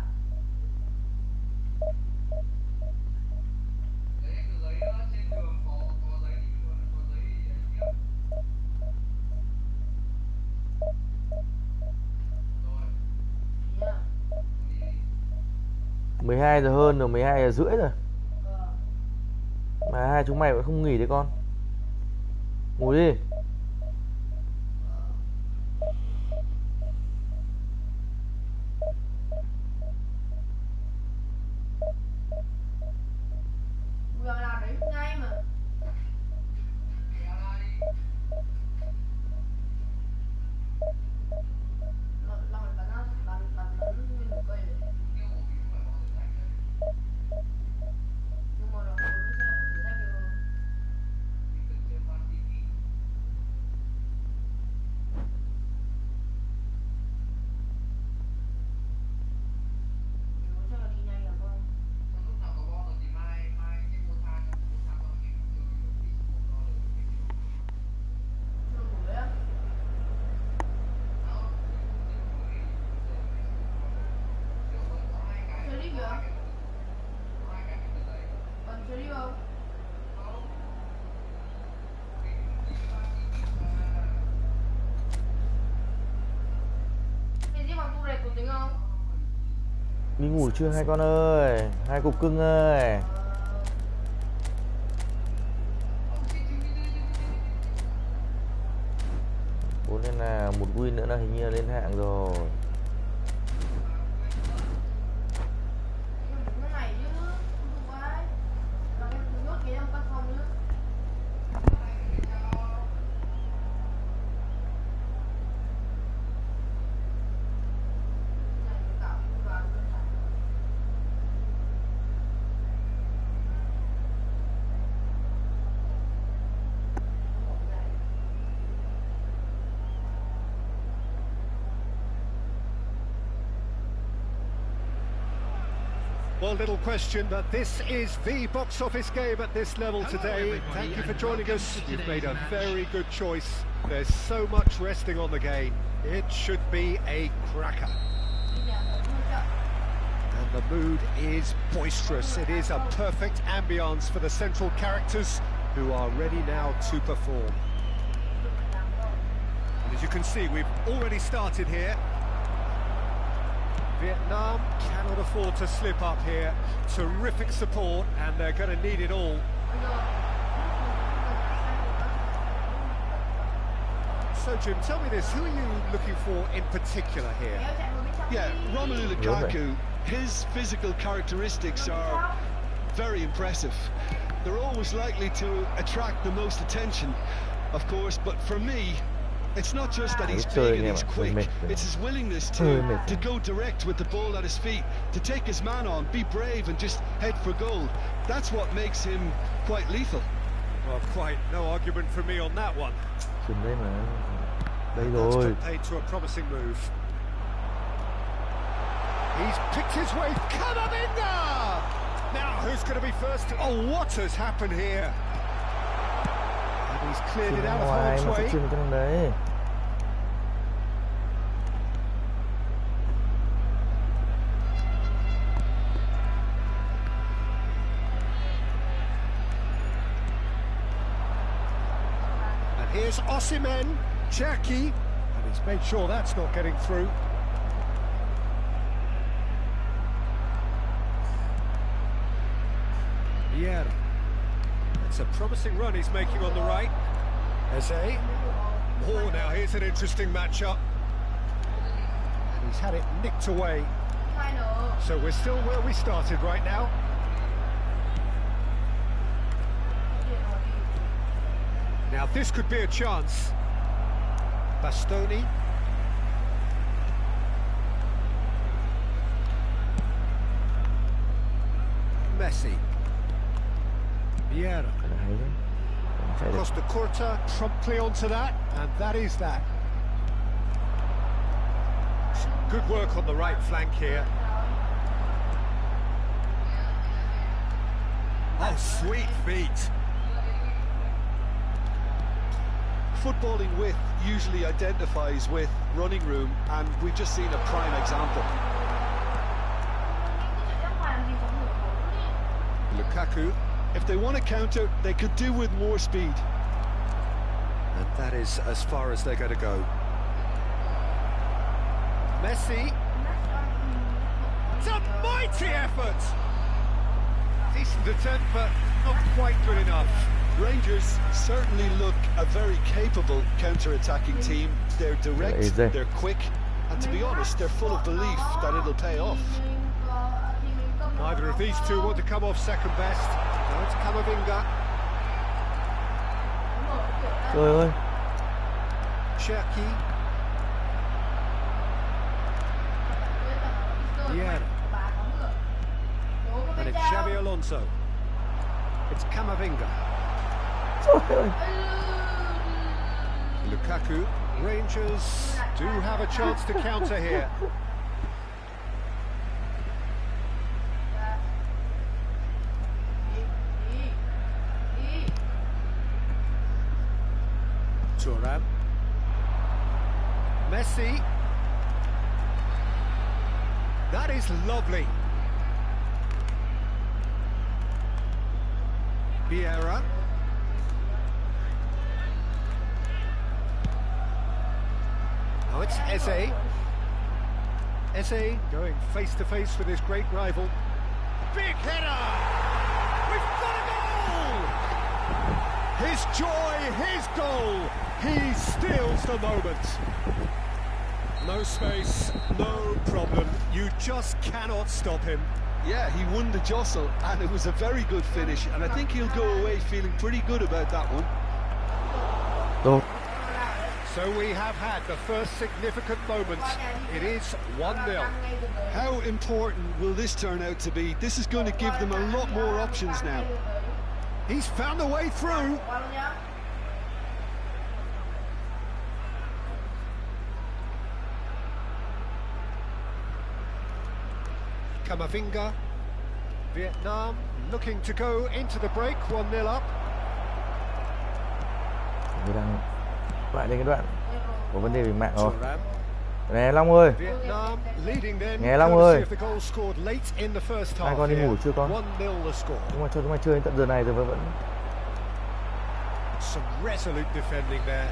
Yeah. 12 giờ hơn rồi, 12 giờ rưỡi rồi. Mà hai chúng mày vẫn không nghỉ đấy con. Ngủ đi. Vừa làm đấy ngay mà. Bắn nguyên một cây đấy. Nhưng mà nó sẽ là một thử thách hơn. Chắc là đi nhanh lắm không? Chưa ngủ đấy á? Chơi đi kìa. Còn chơi đi không? Mày giết bằng tu rệt của tính không? Đi ngủ chưa hai con ơi, hai cục cưng ơi. Cố lên nào, một win nữa là hình như là lên hạng rồi. Đứng cái này chứ. Không được ai. Làm em nhốt cái em căn phòng nữa. Well, little question, but this is the box office game at this level today. Thank you for joining us. You've made a very good choice. There's so much resting on the game. It should be a cracker. And the mood is boisterous. It is a perfect ambience for the central characters who are ready now to perform. And as you can see, we've already started here. Vietnam cannot afford to slip up here. Terrific support, and they're going to need it all. So, Jim, tell me this, who are you looking for in particular here? Yeah, Romelu Lukaku, His physical characteristics are very impressive. They're always likely to attract the most attention, of course, but for me, it's not just that he's big and he's quick, it's his willingness to go direct with the ball at his feet, to take his man on, be brave and just head for goal. That's what makes him quite lethal. Well, quite no argument from me on that one. Đây That's rồi. put paid to a promising move. He's picked his way. Camavinga! Now, who's going to be first? Oh, what has happened here? And he's cleared it out of Ngoài harm's mà sẽ way. chuyền cái đấy. And here's Osimhen, Cherki, and he's made sure that's not getting through. Yeah, it's a promising run he's making on the right. Eze. Oh, now here's an interesting matchup. And he's had it nicked away. So we're still where we started right now. Now this could be a chance. Bastoni. Messi. Vieira. Costa Curta promptly onto that, and that is that. Good work on the right flank here. Oh, sweet feet. Footballing width usually identifies with running room, and we've just seen a prime example. Lukaku. If they want to counter, they could do with more speed. And that is as far as they're going to go. Messi. It's a mighty effort! Decent attempt, but not quite good enough. Rangers certainly look a very capable counter-attacking team. They're direct, they're quick, and to be honest, they're full of belief that it'll pay off. Neither of these two want to come off second best. No, it's Camavinga. Trời ơi. Cherki. Yeah. And it's Xabi Alonso. It's Camavinga. Trời ơi. Lukaku. Rangers do have a chance to counter here. Thuram. Messi. That is lovely. Vieira. Now it's Eze. Eze going face to face with his great rival. Big header! We've got a goal! His joy, his goal! He steals the moment. No space, no problem. You just cannot stop him. Yeah, he won the jostle, and it was a very good finish, and I think he'll go away feeling pretty good about that one. Đúng. So we have had the first significant moment. It is 1-0. How important will this turn out to be? This is going to give them a lot more options now. He's found a way through. Camavinga. Vietnam looking to go into the break, 1-0 up. Mình đang lại đến cái đoạn có vấn đề về mạng rồi. Thuram. Nè Long ơi. Vietnam leading then. Nghe Long ơi. The goal scored late in the first half. Hai con đi ngủ chưa con? 1-0 the score. Nhưng mà cho chúng mày chơi đến tận giờ này rồi vẫn Some resolute defending there.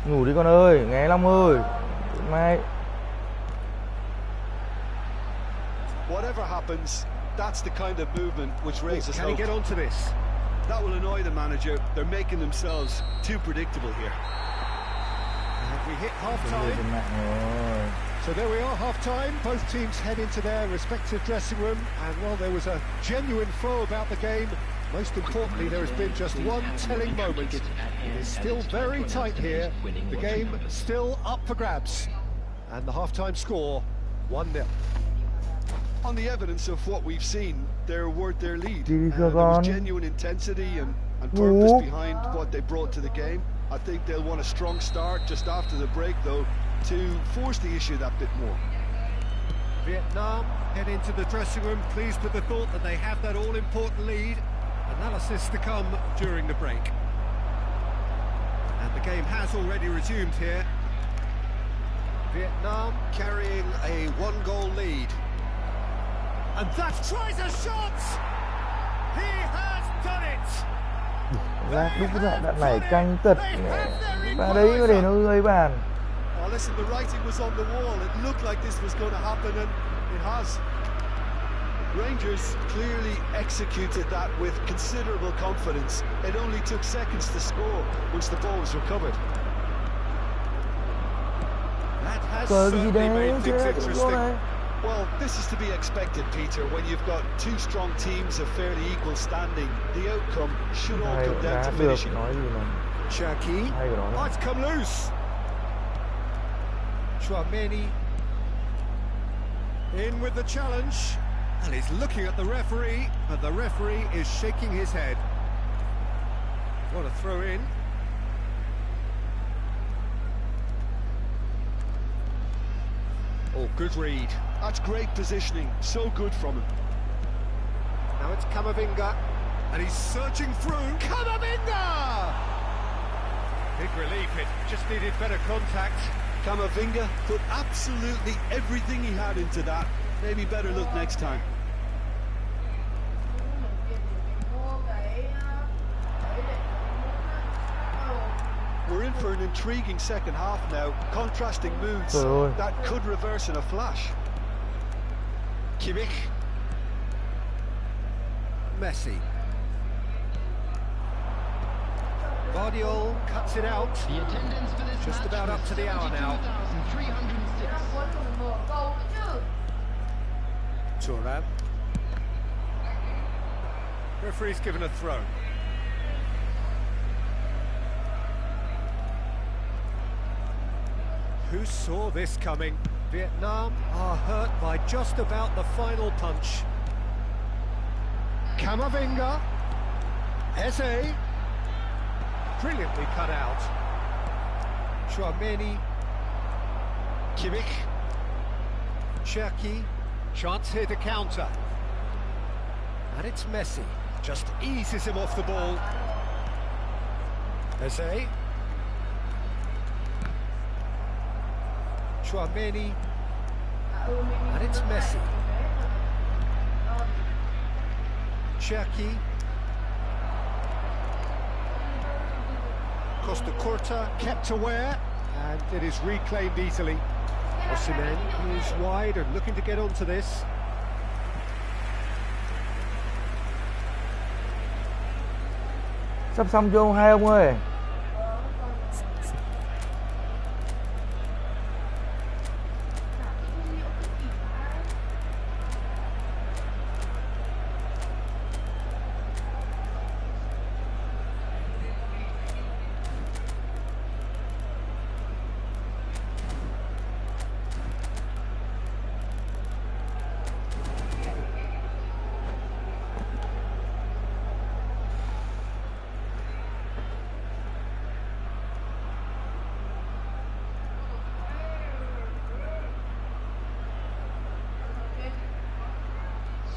ngủ đi con ơi, nghe Long ơi. Mai Whatever happens, that's the kind of movement which raises Can he hope. get onto this? That will annoy the manager. They're making themselves too predictable here. And we hit vấn đề half-time. về mạng rồi. So there we are, half-time. Both teams head into their respective dressing room, and while there was a genuine flow about the game, most importantly, there has been just one telling moment. It is still very tight here. The game still up for grabs. And the half-time score, 1-0. On the evidence of what we've seen, they're worth their lead. There was genuine intensity and purpose behind what they brought to the game. I think they'll want a strong start just after the break, though, to force the issue that bit more. Vietnam head into the dressing room pleased with the thought that they have that all-important lead. Analysis to come during the break. And the game has already resumed here. Vietnam carrying a one-goal lead. And that tries a shot! He has done it! Đúng cái đoạn này căng tật và đấy có để nó rơi bàn. Oh, listen, the writing was on the wall. It looked like this was going to happen, and it has. Rangers clearly executed that with considerable confidence. It only took seconds to score once the ball was recovered. That has certainly made things interesting. Well, this is to be expected, Peter. When you've got two strong teams of fairly equal standing, the outcome should all come down to finishing. Cherki might come loose. Chouameni in with the challenge, and he's looking at the referee, but the referee is shaking his head. What a throw in. Oh, good read. That's great positioning, so good from him. Now it's Camavinga, and he's searching through. Camavinga! Big relief, it just needed better contact. Camavinga put absolutely everything he had into that. Maybe better look next time. We're in for an intriguing second half now. Contrasting moods that could reverse in a flash. Kimmich. Messi. Guardiola cuts it out. Just about up to the hour now. Thuram. Referee's given a throw. Who saw this coming? Vietnam are hurt by just about the final punch. Camavinga. Eze. Brilliantly cut out. Chouameni. Kimmich. Cherki. Chance here to counter. And it's Messi. Just eases him off the ball. Eze. Chouameni. And it's Messi. Cherki. Costa Curta kept aware, and it is reclaimed easily. Osimhen is wide and looking to get onto this. Sắp xong chưa hai ông ơi?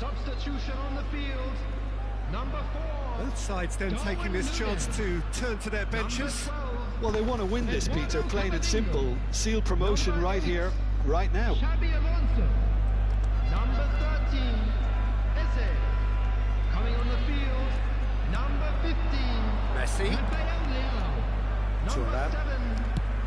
Substitution on the field, number 4. Both sides then taking this chance to turn to their benches. Well, they want to win this, Peter, plain and simple. Seal promotion right here, right now. Number 13, Eze. Coming on the field, number 15, Messi. Number 7,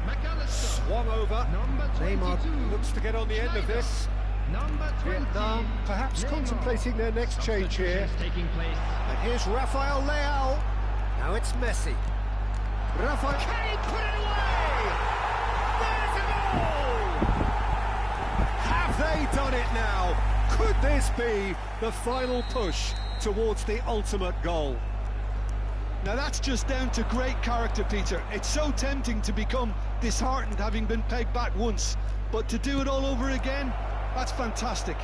McAllister. Swung over. Number 22, Neymar looks to get on the end of this. Number 20, Vietnam perhaps contemplating their next change here. And here's Rafael Leao. Now it's Messi. Rafael, can he put it away? There's a goal! they done it now? Could this be the final push towards the ultimate goal? Now that's just down to great character, Peter. It's so tempting to become disheartened having been pegged back once, but to do it all over again, that's fantastic.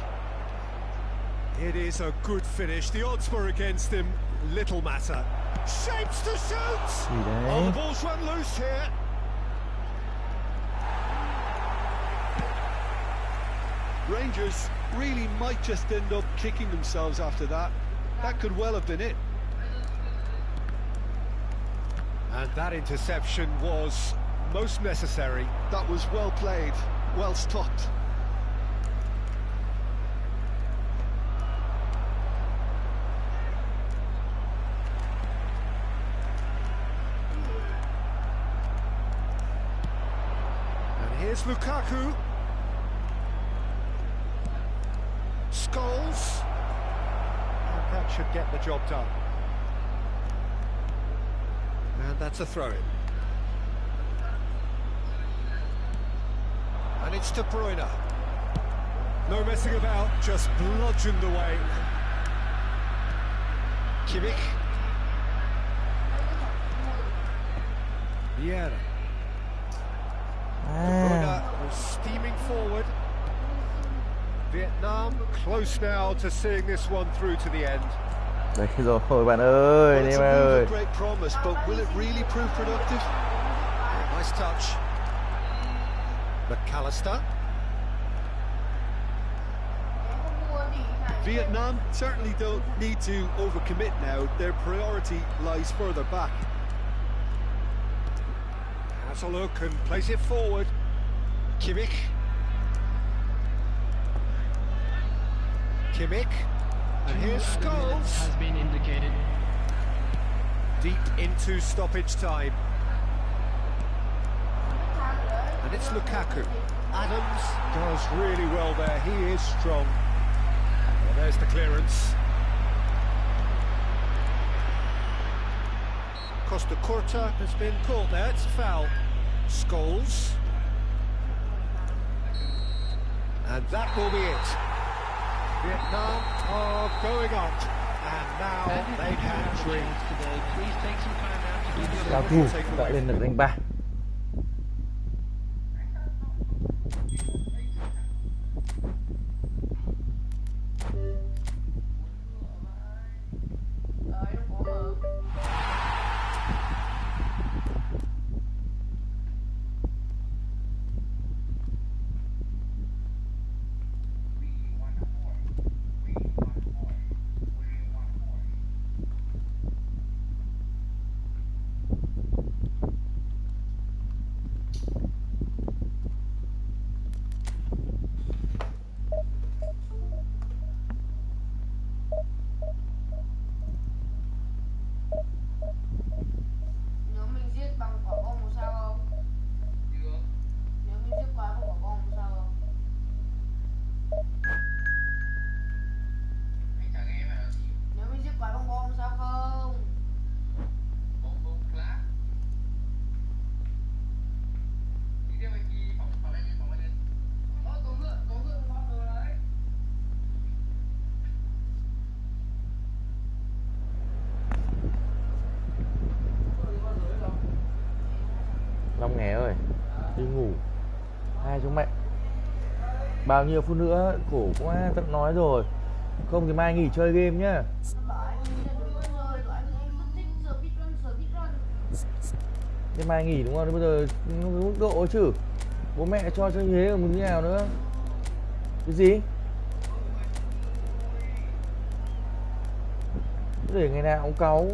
It is a good finish. The odds were against him. Little matter. Shapes to shoot! Oh, the ball's run loose here. Rangers really might just end up kicking themselves after that. That could well have been it. And that interception was most necessary. That was well played, well stopped. And here's Lukaku. Scholes. And that should get the job done. And that's a throw-in. And it's De Bruyne. No messing about, just bludgeoned away. Kimmich. Vieira. De Bruyne was steaming forward. Vietnam close now to seeing this one through to the end. Đấy rồi bạn ơi, Well, it's anh a move ơi. of great promise, but will it really prove productive? Nice touch. McAllister. Vietnam certainly don't need to overcommit now. Their priority lies further back. Has a look and plays it forward. Kimmich. Kimmich. And here's Scholes. Has been indicated. Deep into stoppage time. And it's Lukaku. Adams does really well there. He is strong. Well, there's the clearance. Costa Curta has been caught there. It's a foul. Scholes. And that will be it. Vietnam are going up. And now they can drink. Today, please take some time out to give Cao thủ đã lên được danh 3. Nếu mình giết bằng quả bom có sao không? Nếu mình giết quá bằng quả bom có sao không? Nếu mình giết quá bằng bom có sao không? Có ngựa bom rồi đấy. Long Nghé ơi, đi ngủ. Hai chúng mẹ. Bao nhiêu phút nữa, khổ quá, tao nói rồi. Không thì mai nghỉ chơi game nhá. Bảo anh nhận được rồi, bảo anh em rất thích giờ biết run. Thế mai nghỉ đúng không? Thế bây giờ nó mức độ ấy chứ. Bố mẹ cho chơi thế ở một như nào nữa. Cái gì? Để ngày nào cũng cáu.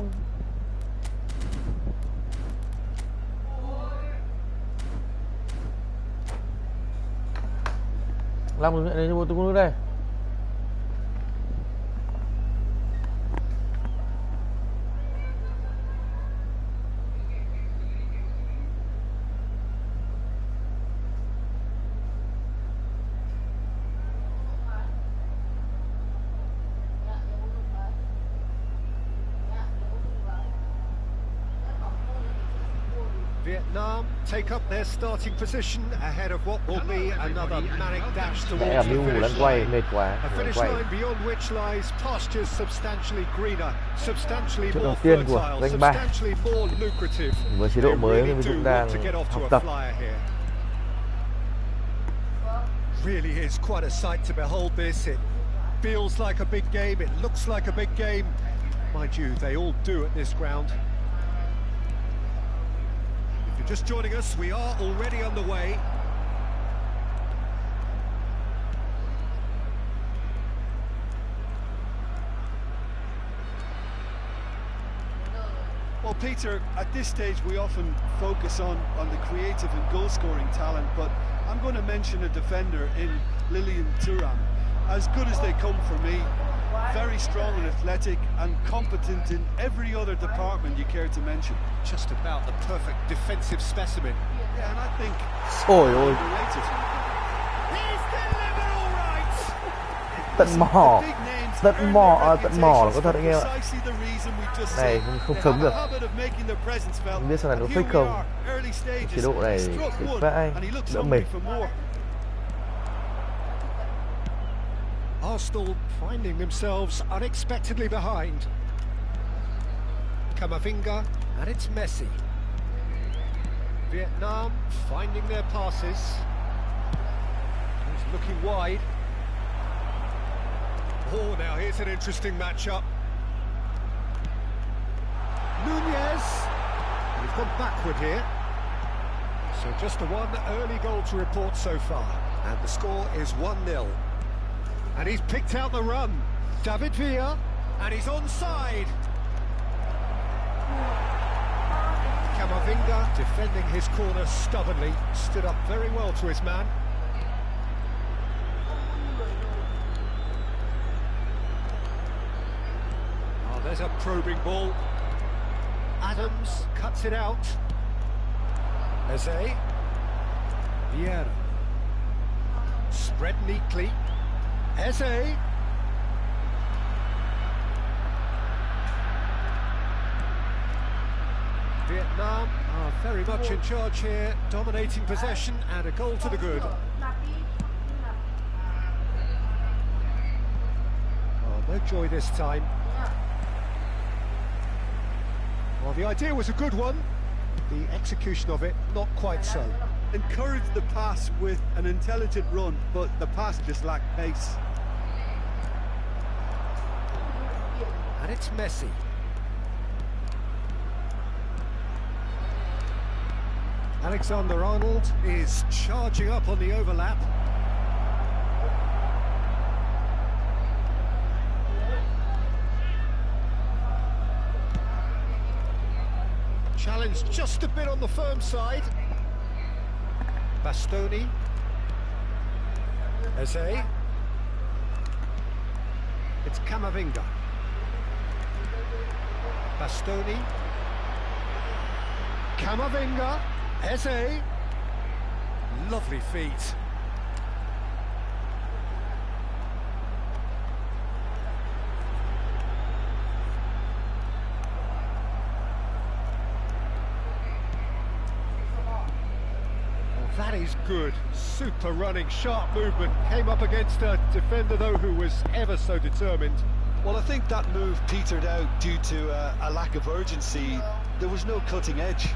Làm một chuyện đấy cho bố tôi nước đây. Vietnam take up their starting position ahead of what will be another manic dash Mẹ towards làm the như ngủ finish lăn quay, line. mệt quá, A ngủ lăn finish quay. line beyond which lies pastures substantially greener, substantially Trận đầu more tiên của fertile, danh 3 substantially more lucrative. với chế They độ mới really nên do Dũng want đang to get off to học a tập. flyer here. Really is quite a sight to behold this. It feels like a big game, it looks like a big game. Mind you, they all do at this ground. If you're just joining us, we are already underway. Well, Peter, at this stage we often focus on the creative and goal-scoring talent, but I'm going to mention a defender in Lilian Thuram. As good as they come for me, very strong and athletic and competent in every other department you care to mention. Just about the perfect defensive specimen. Yeah, and I think Ôi ôi, underrated. He's delivered all right! tận mỏ, Big names tận earn mỏ, their tận mỏ là có reputations thật anh em for ạ. precisely the reason we just Này said. không They sống have được. a habit of making their presence felt. Không biết sau này nó And here fake we không. are, early Chế stages. độ này Struck mệt one, vãi, and he looks đỡ hungry mệt. for more. Arsenal finding themselves unexpectedly behind. Camavinga, and it's Messi. Vietnam finding their passes. He's looking wide. Oh, now here's an interesting matchup. Nunez. We've gone backward here. So just the one early goal to report so far. And the score is 1-0. And he's picked out the run. David Villa, and he's onside. Camavinga defending his corner stubbornly, stood up very well to his man. Oh, there's a probing ball. Adams cuts it out. Eze. Vieira. Spread neatly. Eze. Vietnam are very much in charge here, dominating possession and a goal to the good. Oh, no joy this time. Well, the idea was a good one, the execution of it not quite so. Encouraged the pass with an intelligent run, but the pass just lacked pace. And it's Messi. Alexander-Arnold is charging up on the overlap. Challenge just a bit on the firm side. Bastoni. Eze. It's Camavinga. Bastoni. Camavinga. Eze. Lovely feet. That is good. Super running, sharp movement. Came up against a defender, though, who was ever so determined. Well, I think that move petered out due to a lack of urgency. There was no cutting edge.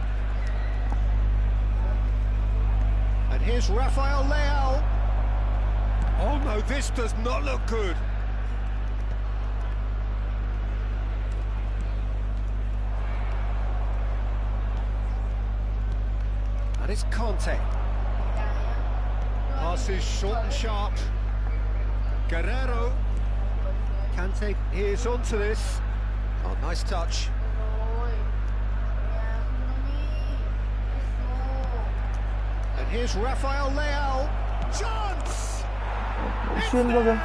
And here's Rafael Leao. Oh, no, this does not look good. And it's Conte. Passes short and sharp. Guerrero. Kante is onto this. Oh, nice touch. And here's Rafael Leao. Chance! Xuyên qua kìa,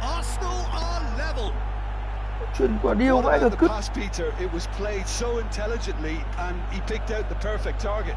Arsenal are level. chuyền quả điêu What vãi cả about the cứt. pass, Peter? It was played so intelligently, and he picked out the perfect target.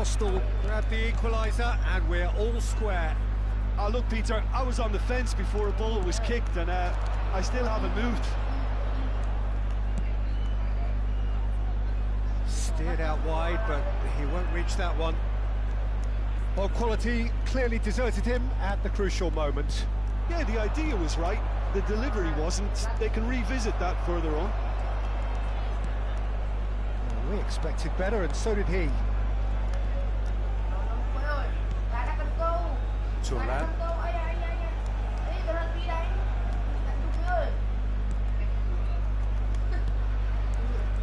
Arsenal grab the equaliser and we're all square. Look, Peter, I was on the fence before a ball was kicked, and I still haven't moved. Steered out wide, but he won't reach that one. Well, quality clearly deserted him at the crucial moment. Yeah, the idea was right. The delivery wasn't. They can revisit that further on. Well, we expected better, and so did he. Turan.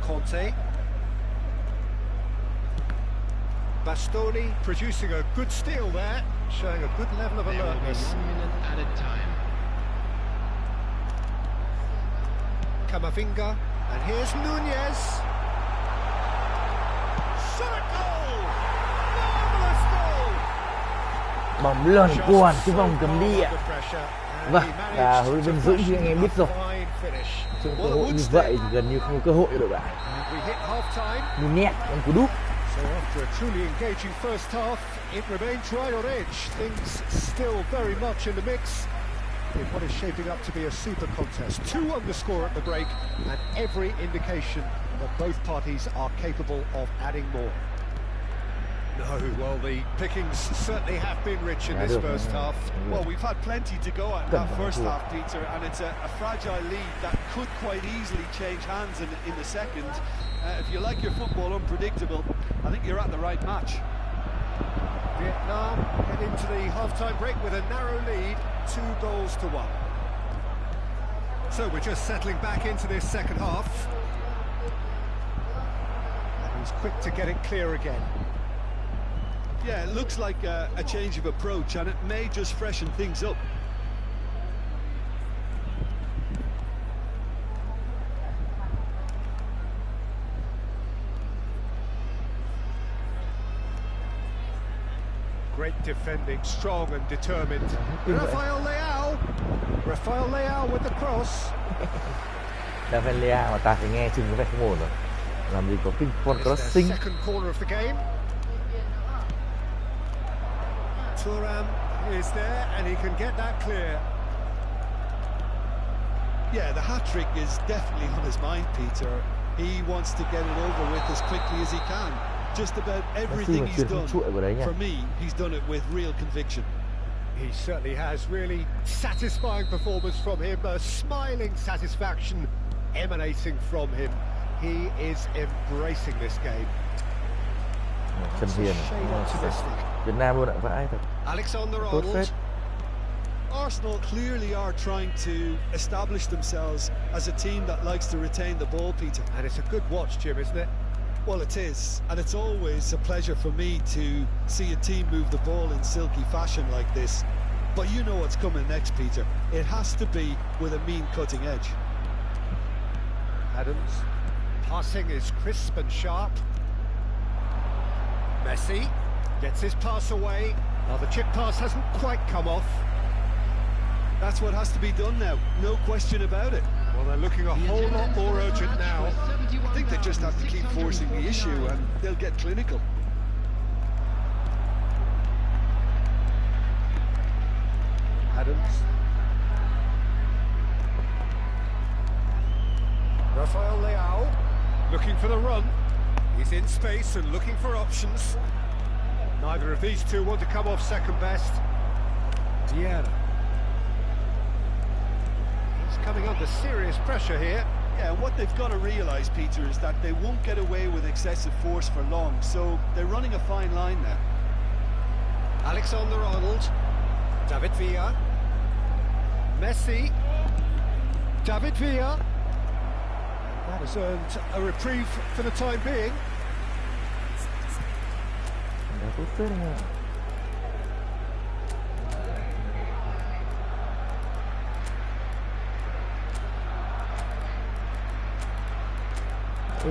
Conte. Bastoni producing a good steal there, showing a good level of alertness. 1 minute added time. Camavinga, and here's Nunez. Shot goal! Marvellous goal! Bóng lẩn quẩn cái vòng cấm địa. Vâng, và huấn luyện viên Dũng thì anh em biết rồi. Trong cơ hội như vậy thì gần như không có cơ hội rồi bạn. Như nét, em cú đúp. So after a truly engaging first half, it remains right on edge. Things still very much in the mix in what is shaping up to be a super contest. 2 on the score at the break, and every indication that both parties are capable of adding more. No, well, the pickings certainly have been rich in this first half. Well, we've had plenty to go at that first half, Peter, and it's a fragile lead that could quite easily change hands in the second. If you like your football unpredictable, I think you're at the right match. Vietnam head into the half-time break with a narrow lead, 2-1. So we're just settling back into this second half. And he's quick to get it clear again. Yeah, it looks like a change of approach, and it may just freshen things up. Great defending, strong and determined. Rafael Leao with the cross. Rafael Leao mà ta phải nghe chừng có vẻ không ổn rồi. Làm gì có kinh con crossing. Second corner of the game. Turan is there and he can get that clear. Yeah, the hat-trick is definitely on his mind, Peter. He wants to get it over with as quickly as he can. Just about everything he's done, for me, he's done it with real conviction. He certainly has. Really satisfying performance from him, a smiling satisfaction emanating from him. He is embracing this game. Chân Hiền Việt Nam luôn ạ, vãi thật. Tốt phết. Arsenal clearly are trying to establish themselves as a team that likes to retain the ball, Peter. And it's a good watch, Jim, isn't it? Well, it is, and it's always a pleasure for me to see a team move the ball in silky fashion like this. But you know what's coming next, Peter. It has to be with a mean cutting edge. Adams, passing is crisp and sharp. Messi gets his pass away. Now the chip pass hasn't quite come off. That's what has to be done now, no question about it. Well, they're looking a whole lot more urgent now. I think they just have to keep forcing the issue and they'll get clinical. Adams. Rafael Leao looking for the run. He's in space and looking for options. Neither of these two want to come off second best. Vieira. He's coming under serious pressure here. Yeah, and what they've got to realise, Peter, is that they won't get away with excessive force for long, so they're running a fine line now. Alexander-Arnold. David Villa. Messi. David Villa. That has earned a reprieve for the time being.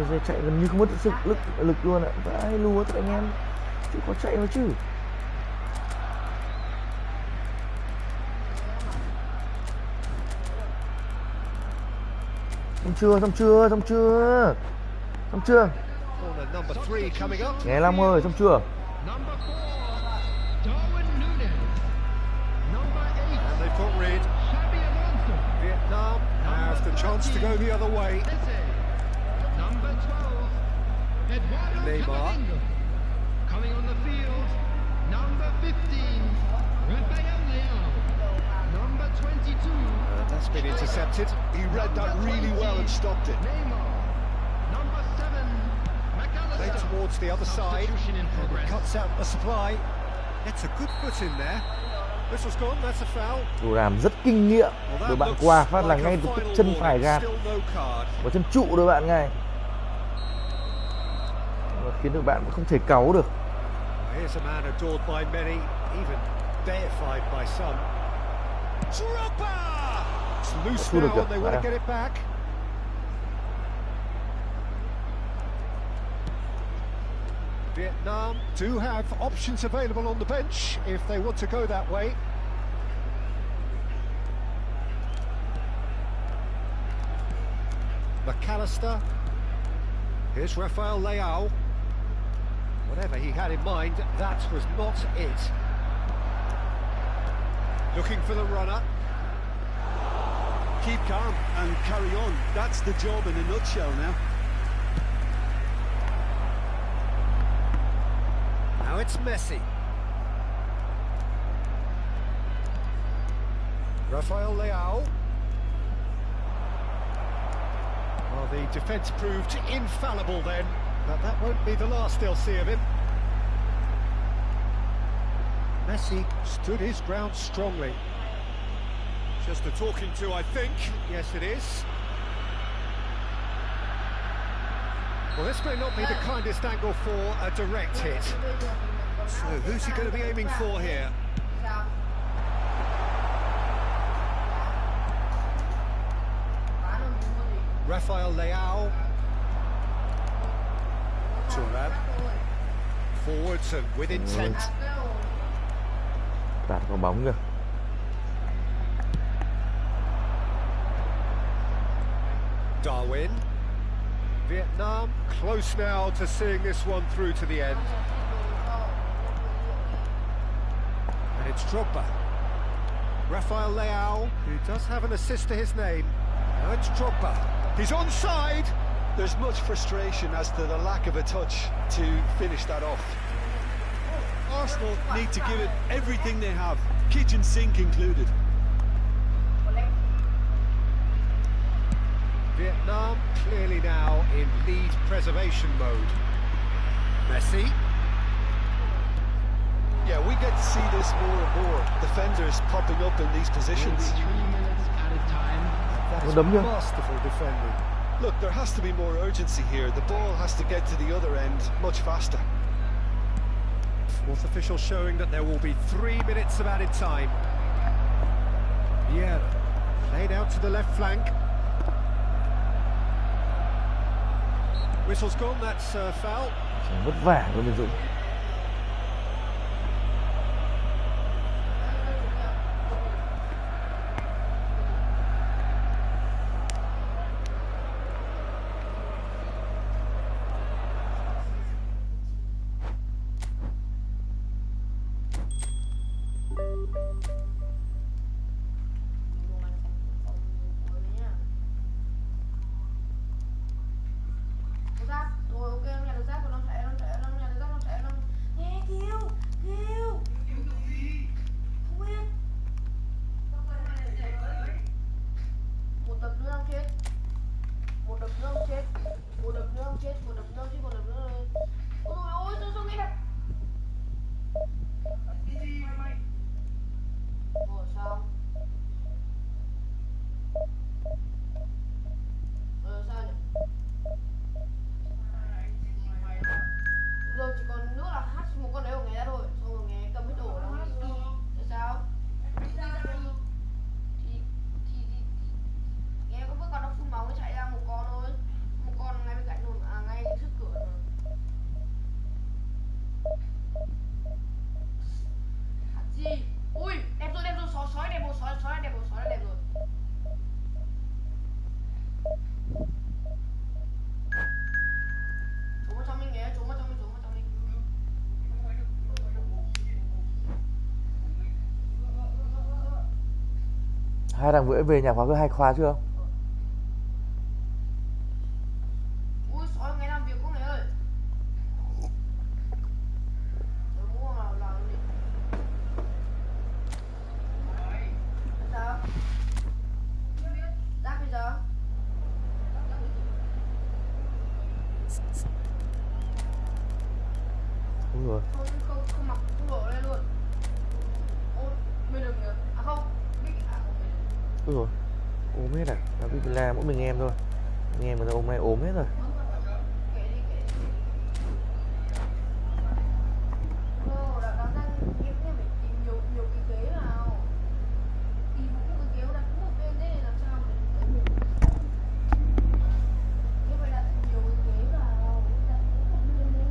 Giờ chạy gần như không mất sức lực luôn ạ, vãi lúa các anh em, chứ có chạy nữa chứ. Xong chưa? Nghe Long ơi, xong chưa? Number 4, Darwin Núñez. Number 8, And they've got rid. Xabi Alonso. Vietnam have the chance to go the other way. Eze. Number 12, Eduardo Neymar. Camavinga. Coming on the field, number 15, Rafael Leao. Number 22, That's been intercepted. He read that really well and stopped it. Neymar. Number 7, Played McAllister. towards the other side. Substitution in progress. Cuts out the supply. Gets a good foot in there. Whistle's gone, that's a foul. Đồ đàm rất kinh nghiệm. Well, Đội that bạn looks qua phát là like a ngay từ final chân phải warning. gạt Still no card. vào chân trụ đội bạn ngay. Và khiến đội bạn không thể cáu được. Here's a man adored by many, even deified by some. Drogba! It's loose Thu được now and they kìa, want to phải get it back. Vietnam do have options available on the bench if they want to go that way. McAllister. Here's Rafael Leao. Whatever he had in mind, that was not it. Looking for the runner. Keep calm and carry on. That's the job in a nutshell now. Now it's Messi. Rafael Leao. Well, the defence proved infallible then, but that won't be the last they'll see of him. Messi stood his ground strongly. Just a talking to, I think. Yes, it is. Well, this may not be the kindest angle for a direct hit. So, who's he going to be aiming for here? Rafael Leao. Thuram. Forwards and with intent. Tạt vào bóng kìa. Darwin. Vietnam close now to seeing this one through to the end. And it's Drogba. Rafael Leao, who does have an assist to his name. Now it's Drogba. He's onside. There's much frustration as to the lack of a touch to finish that off. Arsenal need to give it everything they have, kitchen sink included. Vietnam clearly now in lead preservation mode. Messi. Yeah, we get to see this more and more. Defenders popping up in these positions. 3 minutes added time. That is Đấm chưa? masterful defending. Look, there has to be more urgency here. The ball has to get to the other end much faster. Fourth official showing that there will be 3 minutes of added time. Yeah, played out to the left flank. Whistle's gone, that's foul. Vất vả luôn Dũng. Hai thằng vừa về nhà khóa cửa, hai khóa chưa? Ui sói ngày làm việc của ngày ơi. Tôi mua là đi. Sao? Đáp bây giờ. Đúng rồi. Không mặc không đổ lên luôn. Ôi, bên đường kìa. À không, không Đúng rồi. Ốm hết à? Là vì là mỗi mình em thôi. Anh em người ta hôm nay ốm hết rồi. kệ đi. Đã ra em phải tìm nhiều cái ghế vào. Tìm một cái ghế đặt một bên thế này làm sao mà để được. Em phải đặt nhiều cái ghế vào. Đặt một bên đấy.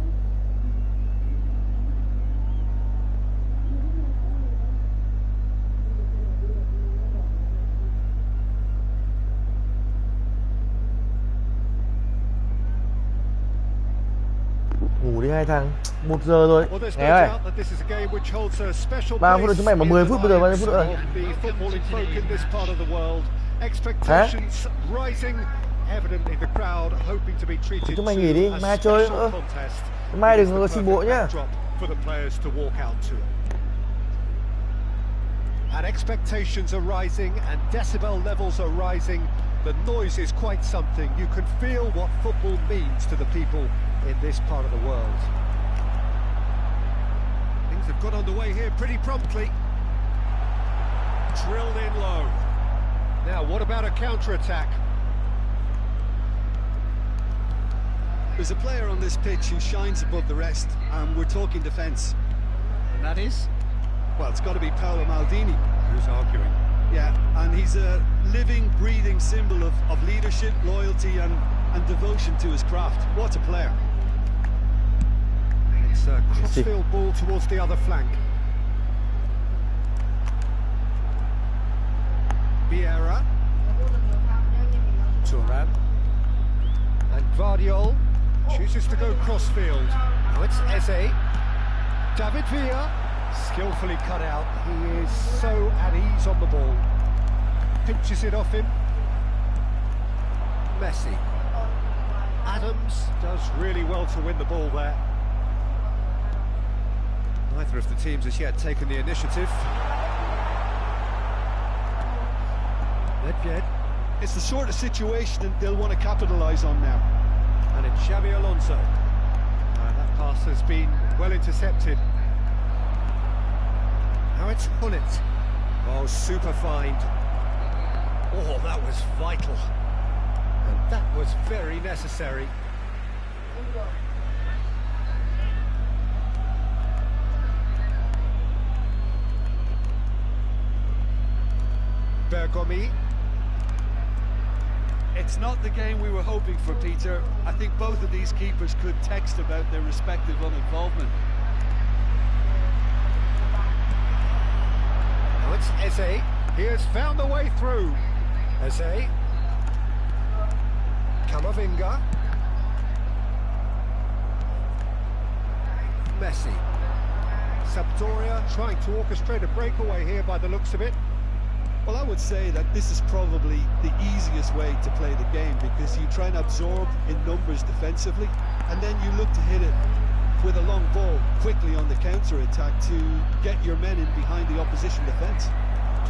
Ngủ đi hai thằng. 1 giờ rồi. Well, there's Nghe no ơi. doubt that this is a game which holds a special 3 phút rồi, place chúng mày bảo in 10 the phút, bây giờ bao nhiêu lives phút nữa rồi? of the footballing folk in this part of the world. Expectations rising, evident in the crowd, hoping to be treated Chúng to mày nghỉ đi, a mai chơi special nữa. contest. Mai It đừng is có the xin bộ perfect nhá. backdrop for the players to walk out to. And expectations are rising, and decibel levels are rising. The noise is quite something. You can feel what football means to the people in this part of the world. Things have got underway here pretty promptly. Drilled in low. Now, what about a counter-attack? There's a player on this pitch who shines above the rest, and we're talking defence. And that is? Well, it's got to be Paolo Maldini. Who's arguing? Yeah, and he's a living, breathing symbol of leadership, loyalty and devotion to his craft. What a player. It's a crossfield ball towards the other flank. Vieira. Turan. And Guardiol chooses to go crossfield. Now it's Eze. David Villa, skillfully cut out. He is so at ease on the ball. Pinches it off him. Messi. Adams does really well to win the ball there. Neither of the teams has yet taken the initiative. Nedved. It's the sort of situation that they'll want to capitalise on now. And it's Xabi Alonso. That pass has been well intercepted. Now it's Hullet. Oh, super find. Oh, that was vital. And that was very necessary. Bergomi. It's not the game we were hoping for, Peter. I think both of these keepers could text about their respective uninvolvement. Now it's Eze. He has found the way through. Eze. Camavinga. Messi. Sampdoria trying to orchestrate a breakaway here by the looks of it. Well, I would say that this is probably the easiest way to play the game, because you try and absorb in numbers defensively, and then you look to hit it with a long ball quickly on the counter-attack to get your men in behind the opposition defence.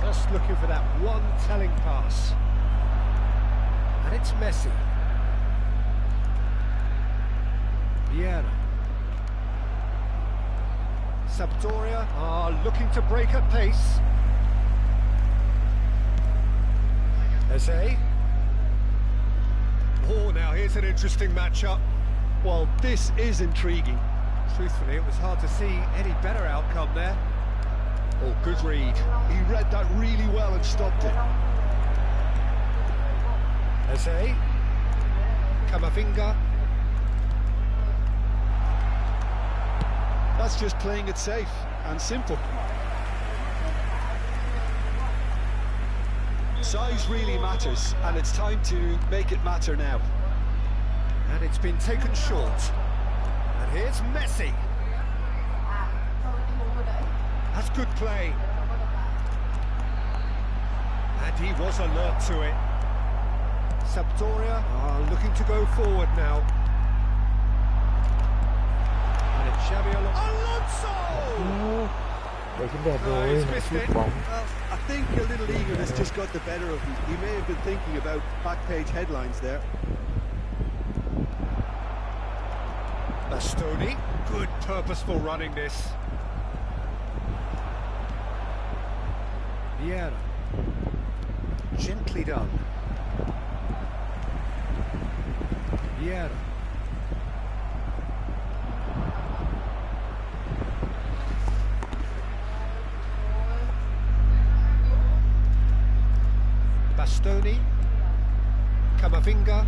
Just looking for that one telling pass. And it's Messi. Vieira. Sampdoria are looking to break at pace. Eze. Oh, now here's an interesting matchup. Well, this is intriguing. Truthfully, it was hard to see any better outcome there. Oh, good read. He read that really well and stopped it. Eze. Camavinga. That's just playing it safe and simple. Size really matters, and it's time to make it matter now. And it's been taken short. And here's Messi. That's good play. And he was alert to it. Sampdoria are looking to go forward now. And it's Xavi Alonso! Đấy chân đẹp rồi, sút bóng. Well, I think a little eagerness just got the better of him. He may have been thinking about back page headlines there. Bastoni, good purposeful running this. Vieira, gently done. Vieira. Bastoni, Camavinga.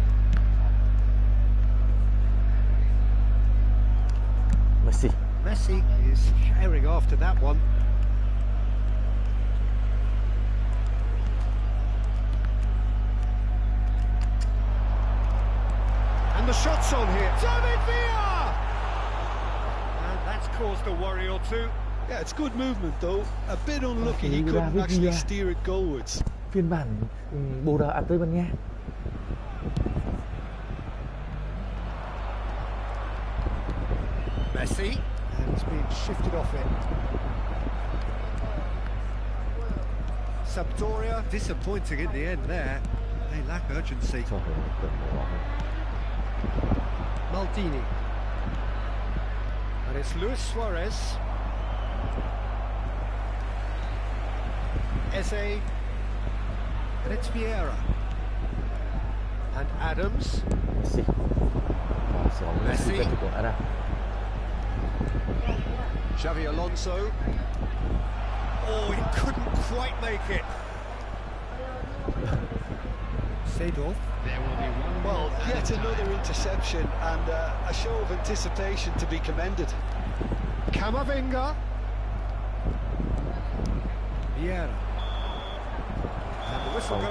Messi is herring after that one. And the shot's on here. David Villa! And that's caused a worry or two. Yeah, it's good movement though. A bit unlucky he couldn't actually steer it goalwards. Phiên bản Bồ Đào Tây Ban Nha. Messi, and it's been shifted off it. Sampdoria disappointing in the end there. They lack urgency. Maldini. And it's Luis Suarez. Eze. And it's Vieira. And Adams. Messi. Xavi Alonso. Oh, he couldn't quite make it. Seedorf. There will be one. Well, yet another interception and a show of anticipation to be commended. Camavinga. Vieira.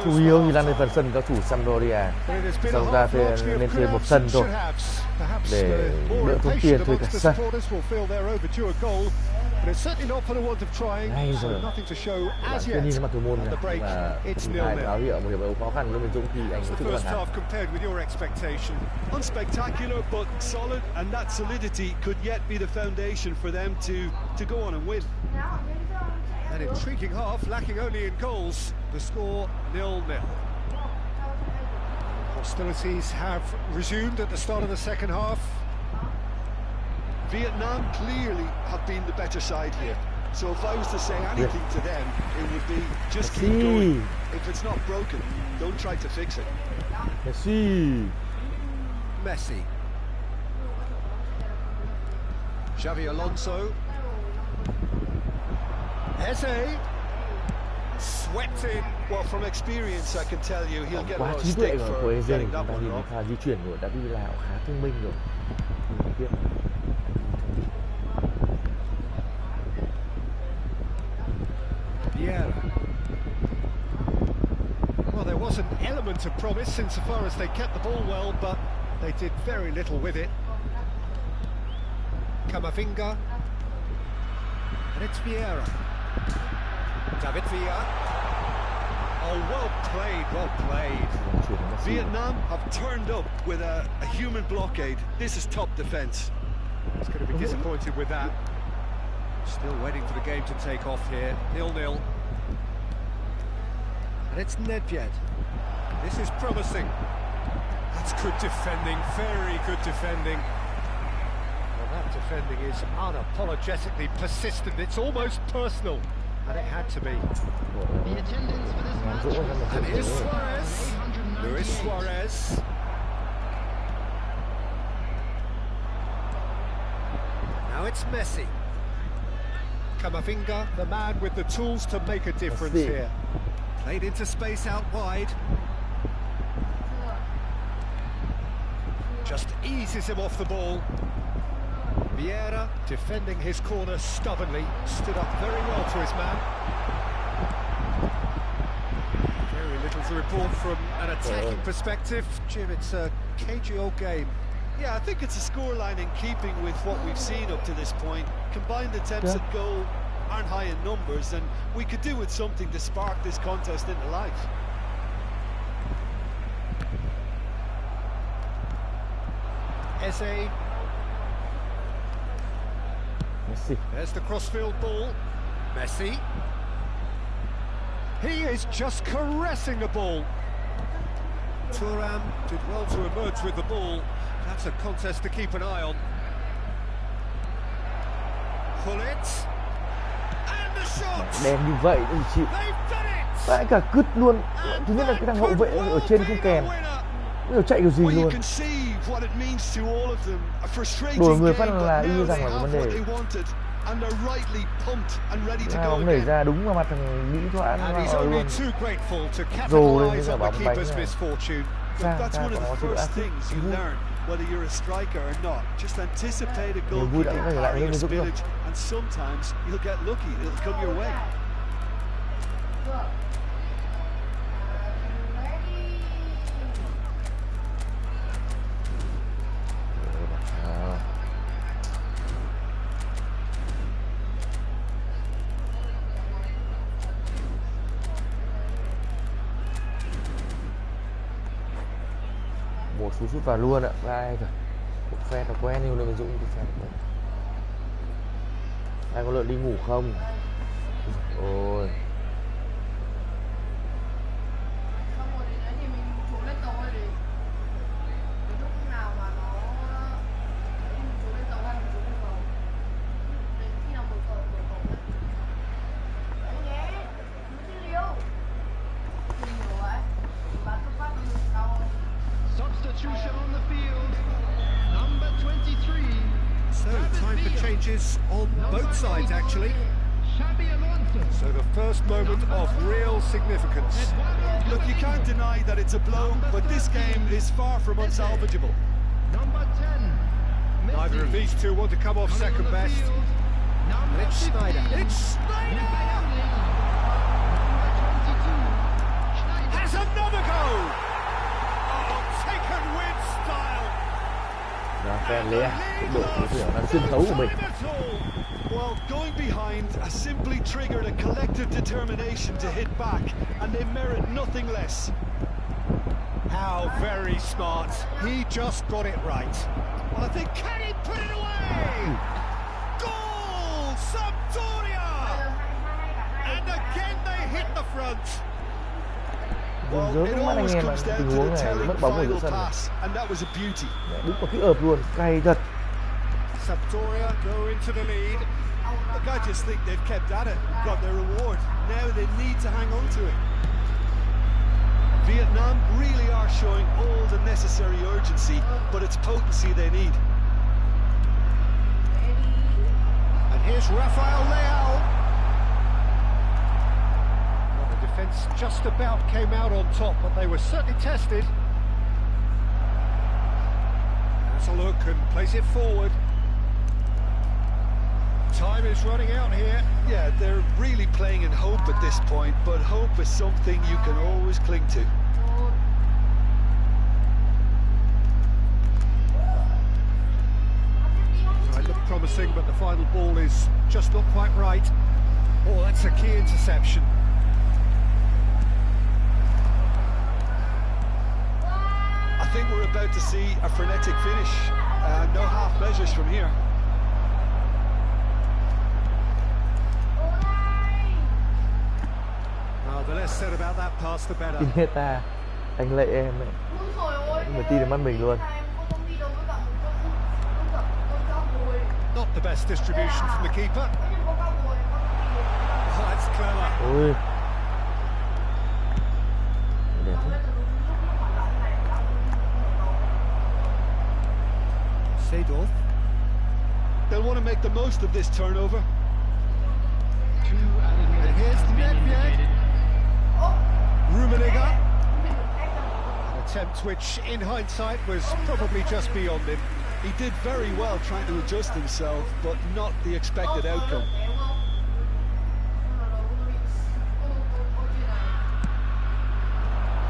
Chủ yếu thì làในphần sân cao thủ Sampdoria, sau ra thì nên thêm một sân thôi để đỡ tốn tiền thuê cả sân. Ngay giờ bạn cứ nhìn mặt thủ môn này và hai báo hiệu một hiệp đấu khó khăn với Minh Dũng thì anh cũng chưa hoàn hảo. Unspectacular but solid, and that solidity could yet be the foundation for them to go on and win. An intriguing half, lacking only in goals. The score 0-0. Hostilities have resumed at the start of the second half. Vietnam clearly have been the better side here. So if I was to say anything to them, it would be just keep going. If it's not broken, don't try to fix it. Messi. Xavi Alonso. Eze. Swept in. Well, from experience, I can tell you he'll get a Quá lot of trí tuệ stick của for Eze, getting chúng that ta one nhìn wrong. pha di chuyển của David Villa khá thông minh rồi. Vieira. Well, there was an element of promise insofar as they kept the ball well, but they did very little with it. Camavinga. And it's Vieira. David Villa. Oh, well played, well played. Vietnam have turned up with a human blockade. This is top defence. He's going to be disappointed with that. Still waiting for the game to take off here. 0-0. And it's Nedved. This is promising. That's good defending, very good defending. Well, that defending is unapologetically persistent. It's almost personal. And it had to be. The attendance for this match was And here's Suarez. Luis Suarez. Now it's Messi. Camavinga, the man with the tools to make a difference here. Played into space out wide. Just eases him off the ball. Vieira defending his corner stubbornly, stood up very well to his man. Very little to report from an attacking perspective. Jim, it's a cagey old game. Yeah, I think it's a scoreline in keeping with what we've seen up to this point. Combined attempts at goal, aren't high in numbers, and we could do with something to spark this contest into life. Eze. Messi. There's the crossfield ball. Messi. He is just caressing the ball. Thuram did well to emerge with the ball. That's a contest to keep an eye on. Gullit. And the shot. Đen như vậy thì chịu. They've done it. Vãi cả cứt luôn. Thứ nhất là cái thằng hậu vệ ở trên không kèm. Bây giờ chạy kiểu gì Well, you luôn. can see what it means to all of them. A frustrating Đổi người game, phát but là y now rằng they là cái vấn have what đề. they wanted, and they're rightly pumped and ready to Hai go bóng nảy again. ra đúng vào mặt thằng Mỹ thoại And he's vào only luôn. too grateful to Rồi lên capitalise cái on bóng the bánh keeper's này. misfortune. Sang That's ta one of có the sự first áp things you learn, whether you're a striker or not. Just anticipate a Niềm vui đã goalkeeper quay lại carrying với a Dũng rồi. spillage, and sometimes you'll get lucky. It'll come your way. Một cú sút vào luôn ạ. Vai rồi. Một phe là quen nhưng Lê Dũng thì phe là quen. Ai có lợn đi ngủ không? Ôi. Xong rồi đến đấy thì mình trốn lên tàu thôi, để đến lúc nào mà nó đấy thì mình trốn lên tàu hay mình trốn lên cầu, đến khi nào mở cầu đấy. Đấy nhé, cứ chứ liêu mình hiểu vậy, bán cấp phát mình đau không? Substitution on the field. Number 23. So, time for changes on both sides, actually. Xabi Alonso. So the first moment of real significance. Look, you can't deny that it's a blow, but this game is far from unsalvageable. Number 10. Messi. Neither of these two want to come off Coming second on the best. field. Number And it's 15. Snyder. It's Snyder! Number 22. Schneider. Has another go! Oh, taken with style. Ra phe lé. Đội thủ trưởng là sân khấu của mình. Well, going behind has simply triggered a collective determination to hit back, and they merit nothing less. How very smart. He just got it right. Well, I think Can he put it away? Goal! Sampdoria! And again they hit the front. Rớm well, it nước mắt anh always em là comes down tình to huống the này telling mất bóng ở giữa final sân này. pass, and that was a beauty. Đúng vào cái ợp luôn, cay thật. Sampdoria go into the lead. Look, I just think they've kept at it, got their reward. Now they need to hang on to it. Vietnam really are showing all the necessary urgency, but it's potency they need. And here's Rafael Leao. Well, the defence just about came out on top, but they were certainly tested. Has a look and plays it forward. Time is running out here. Yeah, they're really playing in hope at this point, but hope is something you can always cling to. Might look promising, but the final ball is just not quite right. Oh, that's a key interception. I think we're about to see a frenetic finish. No half measures from here. Well, the less said about that pass, the better. Tin hết ta. Anh lệ em ấy. Úi dồi ôi, Nhưng mà tin đến mắt mình luôn. em không đi đâu với cả một con cho mồi. Not the best distribution from the keeper. Có những con mồi, con gì. Oh, that's clever. Ôi. Đẹp Không thế. biết là đúng lúc nó hoạt động này đang mở cầu. Seedorf. They'll want to make the most of this turnover. Two added And here's Nedved. Rummenigge. An attempt which, in hindsight, was probably just beyond him. He did very well trying to adjust himself, but not the expected outcome.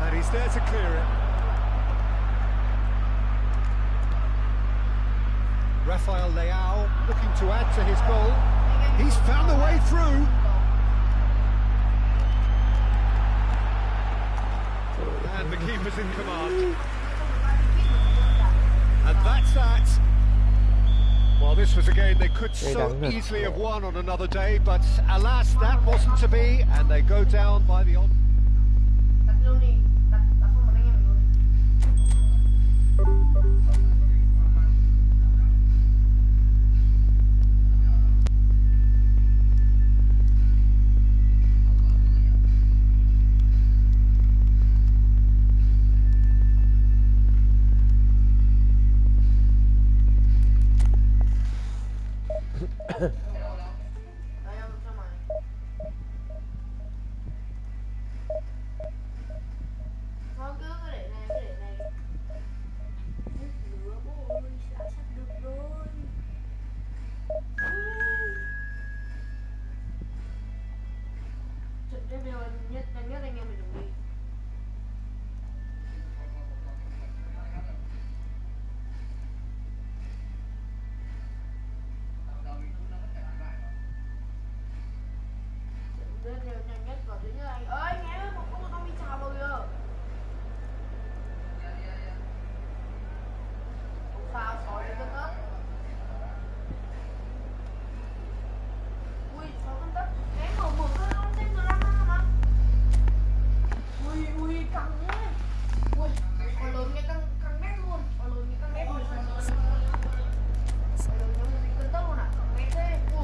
And he's there to clear it. Rafael Leao looking to add to his goal. He's found the way through. And the keeper's in command. And that's that. Well, this was a game they could so easily have won on another day, but alas, that wasn't to be, and they go down by the odd.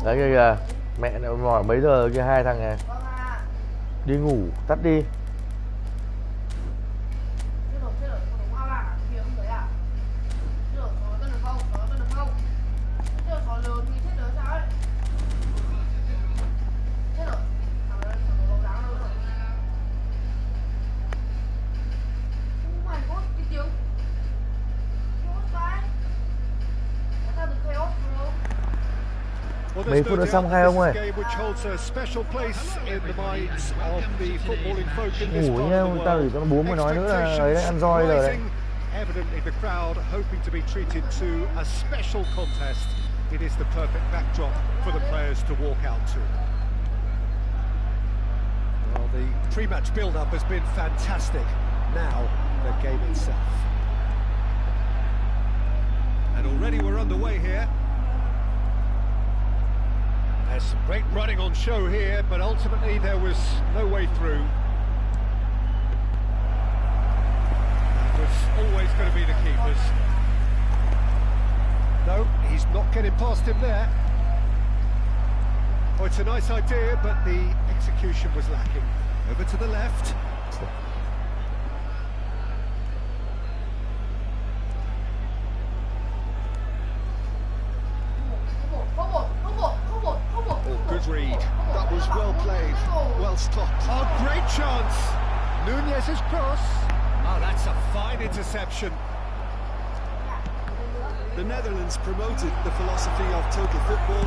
Đấy kìa, mẹ nó mỏi mấy giờ kia, hai thằng này đi ngủ, tắt đi. Mấy phút nữa xong hai ông ơi. Ngủ nhá, tao chỉ có bố mà nói nữa là ấy đấy, ăn roi rồi đấy. Evidently the crowd hoping to be treated to a special contest. It is the perfect backdrop for the players to walk out to. Well, the pre-match build-up has been fantastic. Now, the game itself. And already we're underway here. There's some great running on show here, but ultimately there was no way through. That was always going to be the keeper's. No, he's not getting past him there. Oh, it's a nice idea, but the execution was lacking. Over to the left. Read. That was well played, well stopped. Oh, great chance! Nunez's cross. Oh, that's a fine interception. The Netherlands promoted the philosophy of total football.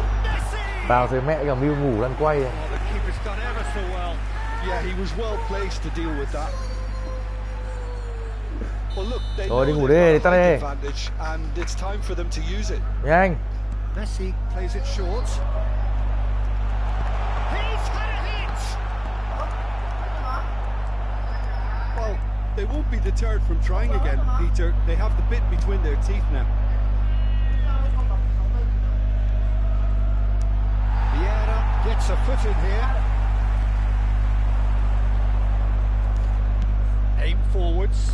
Vào thì mẹ cả Miu ngủ đang quay. Oh, the keeper's done ever so well. Yeah, he was well placed to deal with that. Well, look, they Rồi đi know ngủ they've đi, got tắt a đi. height advantage, and it's time for them to use it. Nhanh. Messi plays it short. Well, they won't be deterred from trying again, Peter. They have the bit between their teeth now. Vieira gets a foot in here. Aim forwards.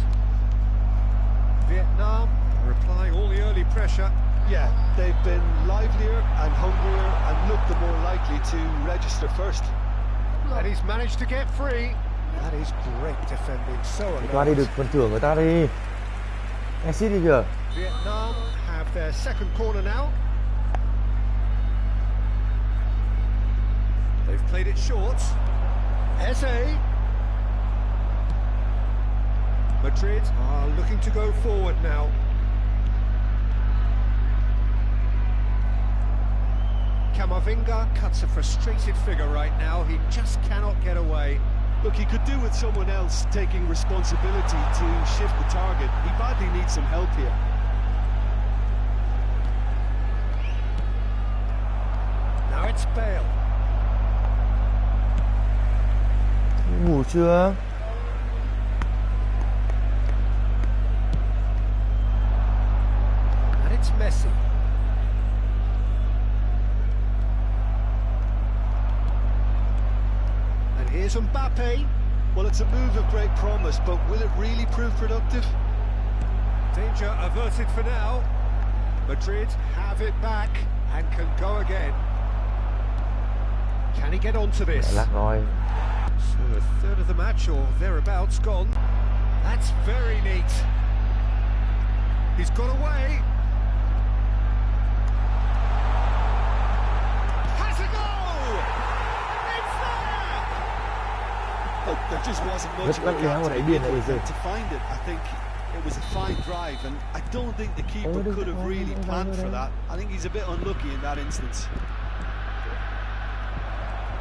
Vietnam replying all the early pressure. Yeah, they've been livelier and hungrier and looked the more likely to register first. And he's managed to get free. That is great defending. So Qua đi được phần thưởng người ta đi. Messi đi kìa. Vietnam have their second corner now. They've played it short. Eze. Madrid are looking to go forward now. Camavinga cuts a frustrated figure right now. He just cannot get away. Look, he could do with someone else taking responsibility to shift the target. He badly needs some help here. Now it's Bale. Ngủ chưa? And it's Messi. And here's Mbappe. Well, it's a move of great promise, but will it really prove productive? Danger averted for now. Madrid have it back and can go again. Can he get onto this? Lạc rồi. So a third of the match or thereabouts gone. That's very neat. He's got away. Has a goal! It's there! Look, there just wasn't much Rất lắc léo ở đáy biên này bây giờ. to find it. I think it was a fine drive, and I don't think the keeper could have really planned for that. I think he's a bit unlucky in that instance.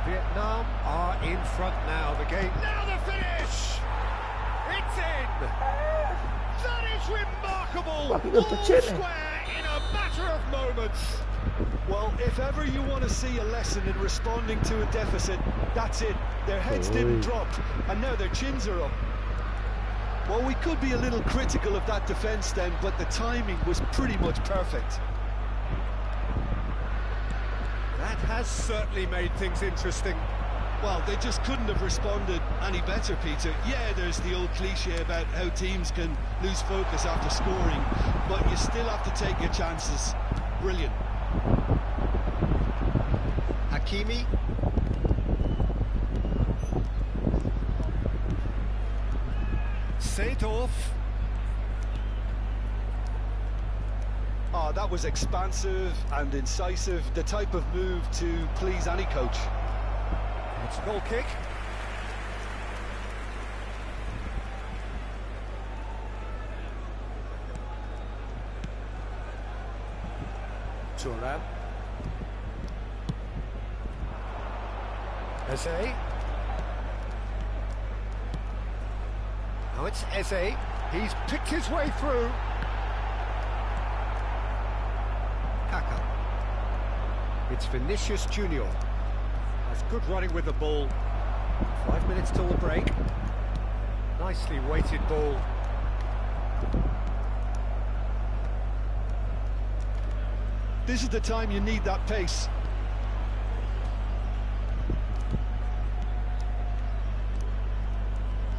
Vietnam are in front now. The game. Now the finish! It's in! That is remarkable! All square in a matter of moments. Well, if ever you want to see a lesson in responding to a deficit, that's it. Their heads didn't drop, and now their chins are up. Well, we could be a little critical of that defence then, but the timing was pretty much perfect. That has certainly made things interesting. Well, they just couldn't have responded any better, Peter. Yeah, there's the old cliche about how teams can lose focus after scoring, but you still have to take your chances. Brilliant. Hakimi. Seedorf. Oh, that was expansive and incisive, the type of move to please any coach. It's a goal kick. Thuram. Eze. Now it's Eze. He's picked his way through. Kaka. It's Vinicius Junior. That's good running with the ball. 5 minutes till the break. Nicely weighted ball. This is the time you need that pace.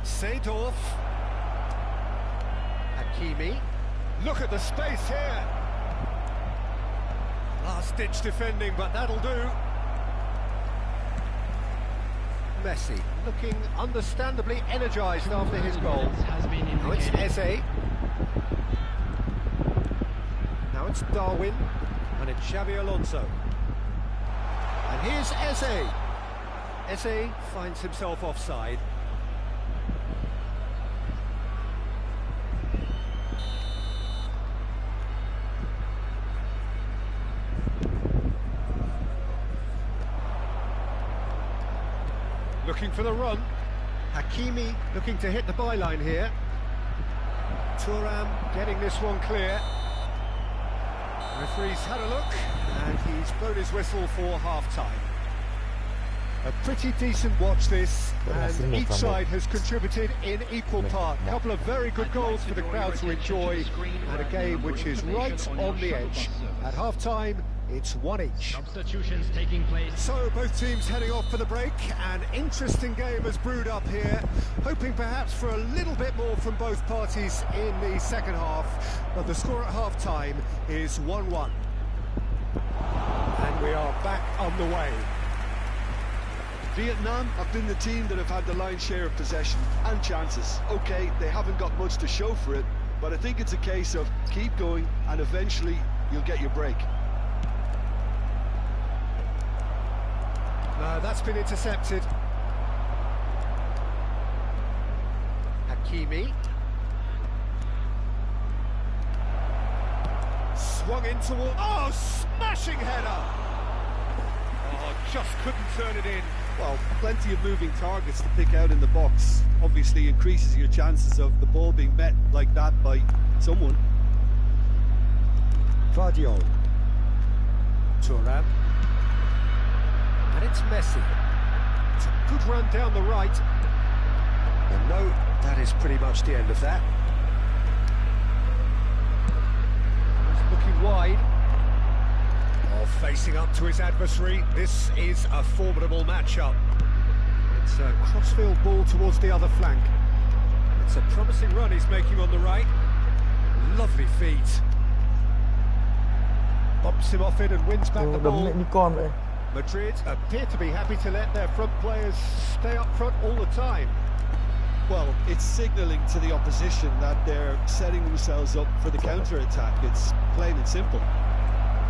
Seedorf. Hakimi. Look at the space here. Last-ditch defending, but that'll do. Messi looking understandably energised after his goal. Now it's Eze. Now it's Darwin. And it's Xabi Alonso. And here's Eze. Eze finds himself offside. Looking for the run. Hakimi looking to hit the byline here. Thuram getting this one clear. Referee's had a look, and he's blown his whistle for half-time. A pretty decent watch this, and each side has contributed in equal part. A couple of very good goals for the crowd to enjoy, and a game which is right on the edge. At half-time, it's one each. Substitutions taking place. So both teams heading off for the break. An interesting game has brewed up here, hoping perhaps for a little bit more from both parties in the second half, but the score at half-time is 1-1. And we are back on the way. Vietnam have been the team that have had the lion's share of possession and chances. Okay, they haven't got much to show for it, but I think it's a case of keep going and eventually you'll get your break. No, that's been intercepted. Hakimi. Swung in toward... Oh, smashing header! Oh, just couldn't turn it in. Well, plenty of moving targets to pick out in the box. Obviously increases your chances of the ball being met like that by someone. Vardiol. Thuram. And it's Messi. It's a good run down the right. And no, that is pretty much the end of that. He's looking wide. Oh, facing up to his adversary. This is a formidable matchup. It's a crossfield ball towards the other flank. It's a promising run he's making on the right. Lovely feet. Bumps him off it and wins back the Đấm ball. lại như con vậy. Madrid appear to be happy to let their front players stay up front all the time. Well, it's signalling to the opposition that they're setting themselves up for the counter-attack. It's plain and simple.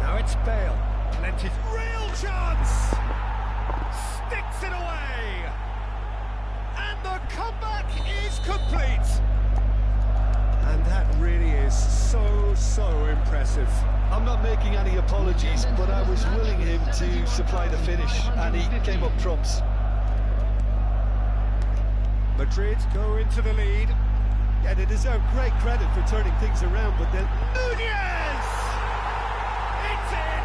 Now it's Bale. Plenty. Real chance! Sticks it away! And the comeback is complete! And that really is so impressive. I'm not making any apologies, but I was willing him to supply the finish, and he came up trumps. Madrid go into the lead. Yeah, they deserve great credit for turning things around, but then Nunez! It's in!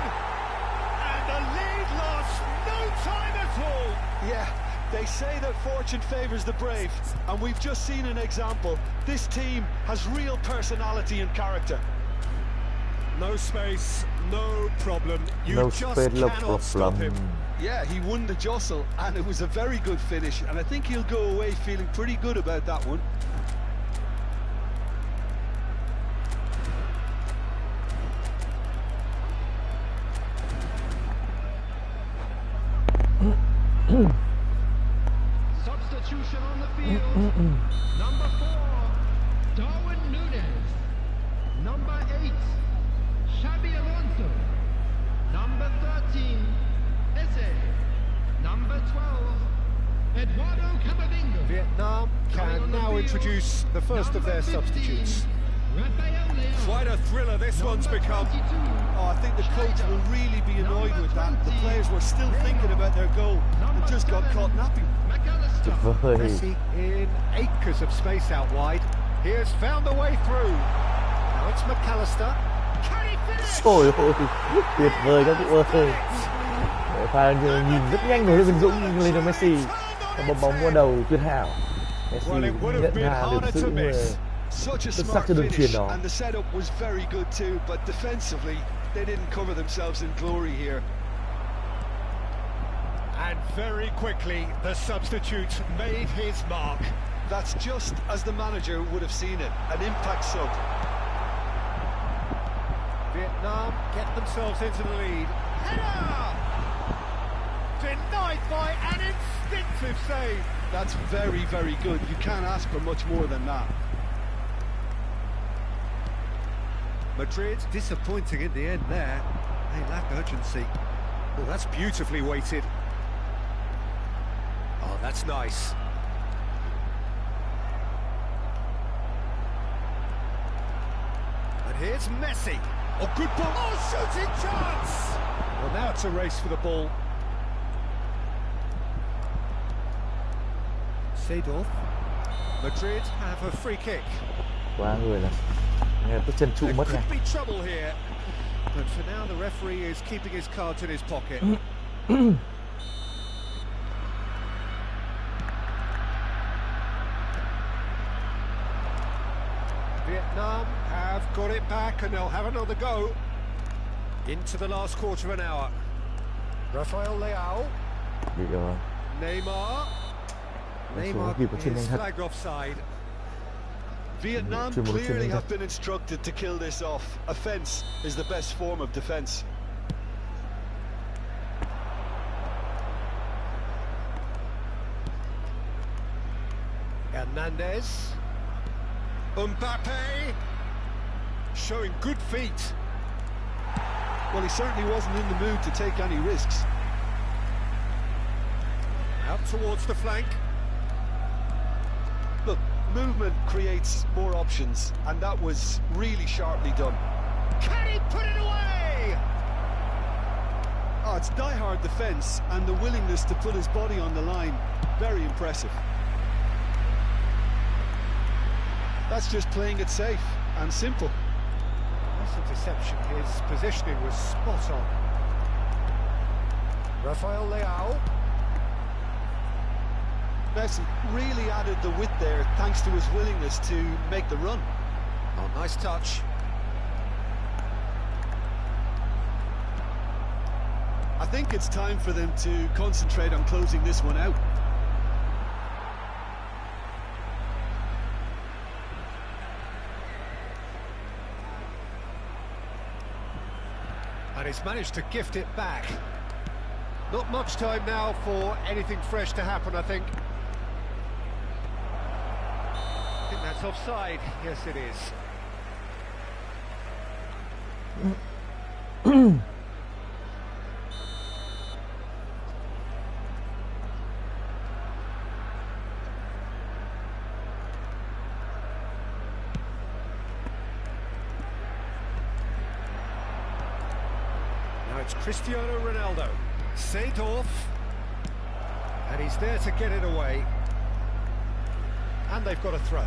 And the lead lost no time at all! yeah, they say that fortune favours the brave, and we've just seen an example. This team has real personality and character. No space, no problem. You No just space, no cannot stop him. problem. Yeah, he won the jostle, and it was a very good finish, and I think he'll go away feeling pretty good about that one. Substitution on the field. Number 4, Darwin Nunez. Number 8, Xabi Alonso. Number 13, Eze. Number 12, Eduardo Camavinga. Vietnam can now introduce the first of their substitutes. Quite a thriller this one's become. Oh, I think the coach will really be annoyed with that. The players were still thinking about their goal and just got caught napping. Tuyệt vời. Messi in acres of space out wide. He has found the way through. Now it's McAllister. Can he finish? Trời ơi, tuyệt vời các cụ ơi. Pha nhìn rất nhanh rồi Dũng Dũng lên cho Messi. Bấm bóng qua đầu tuyệt hảo. Messi nhận ra được sự Such a xuất sắc smart cho đường chuyền finish, đó. and the setup was very good too, but defensively they didn't cover themselves in glory here. And very quickly the substitute made his mark. That's just as the manager would have seen it, an impact sub. Vietnam get themselves into the lead. Header! Denied by an instinctive save. That's very, very good. You can't ask for much more than that. Madrid disappointing in the end there. They lack urgency. Oh, that's beautifully weighted. Oh, that's nice. And here's Messi. Oh, good ball. Oh, shooting chance! Well, now it's a race for the ball. Seedorf. Madrid have a free kick. Quá người này. Nghe bước chân trụ There mất này. could be trouble here, but for now the referee is keeping his cards in his pocket. Vietnam have got it back and they'll have another go. Into the last quarter of an hour. Rafael Leao. Bị Neymar. Neymar kịp ở trên is nhanh thật. flagged offside. Vietnam Chưa một lúc clearly trên have been instructed to kill this off. Offence is the best form of defence. Hernandez. Mbappe. Showing good feet. Well, he certainly wasn't in the mood to take any risks. Out towards the flank. Look, movement creates more options, and that was really sharply done. Can he put it away? Oh, it's die-hard defence, and the willingness to put his body on the line. Very impressive. That's just playing it safe and simple. Nice interception. His positioning was spot on. Rafael Leao. Messi really added the width there thanks to his willingness to make the run. Oh, nice touch. I think it's time for them to concentrate on closing this one out. And he's managed to gift it back. Not much time now for anything fresh to happen, I think. I think that's offside. Yes, it is. Now it's Cristiano Ronaldo. Seedorf. And he's there to get it away. And they've got a throw.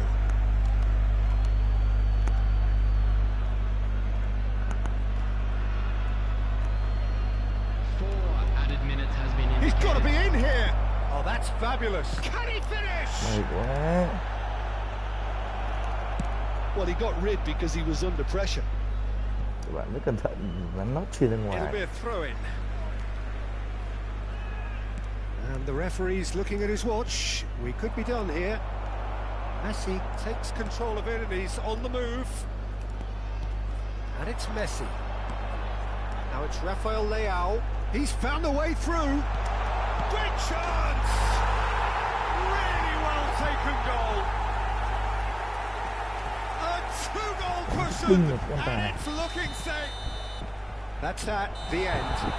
Added minutes has been He's indicated. got to be in here! Oh, that's fabulous. Can he finish? Hay quá. Well, he got rid because he was under pressure. Các bạn rất cẩn thận và nó chuyền ra It'll be ngoài. a throw-in. And the referee's looking at his watch. We could be done here. Messi takes control of it and he's on the move. And it's Messi. Now it's Rafael Leao. He's found a way through. Great chance! Really well taken goal. A two-goal cushion, and it's looking safe. That's at the end.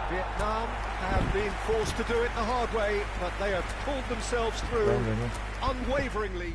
Vietnam have been forced to do it the hard way, but they have pulled themselves through unwaveringly.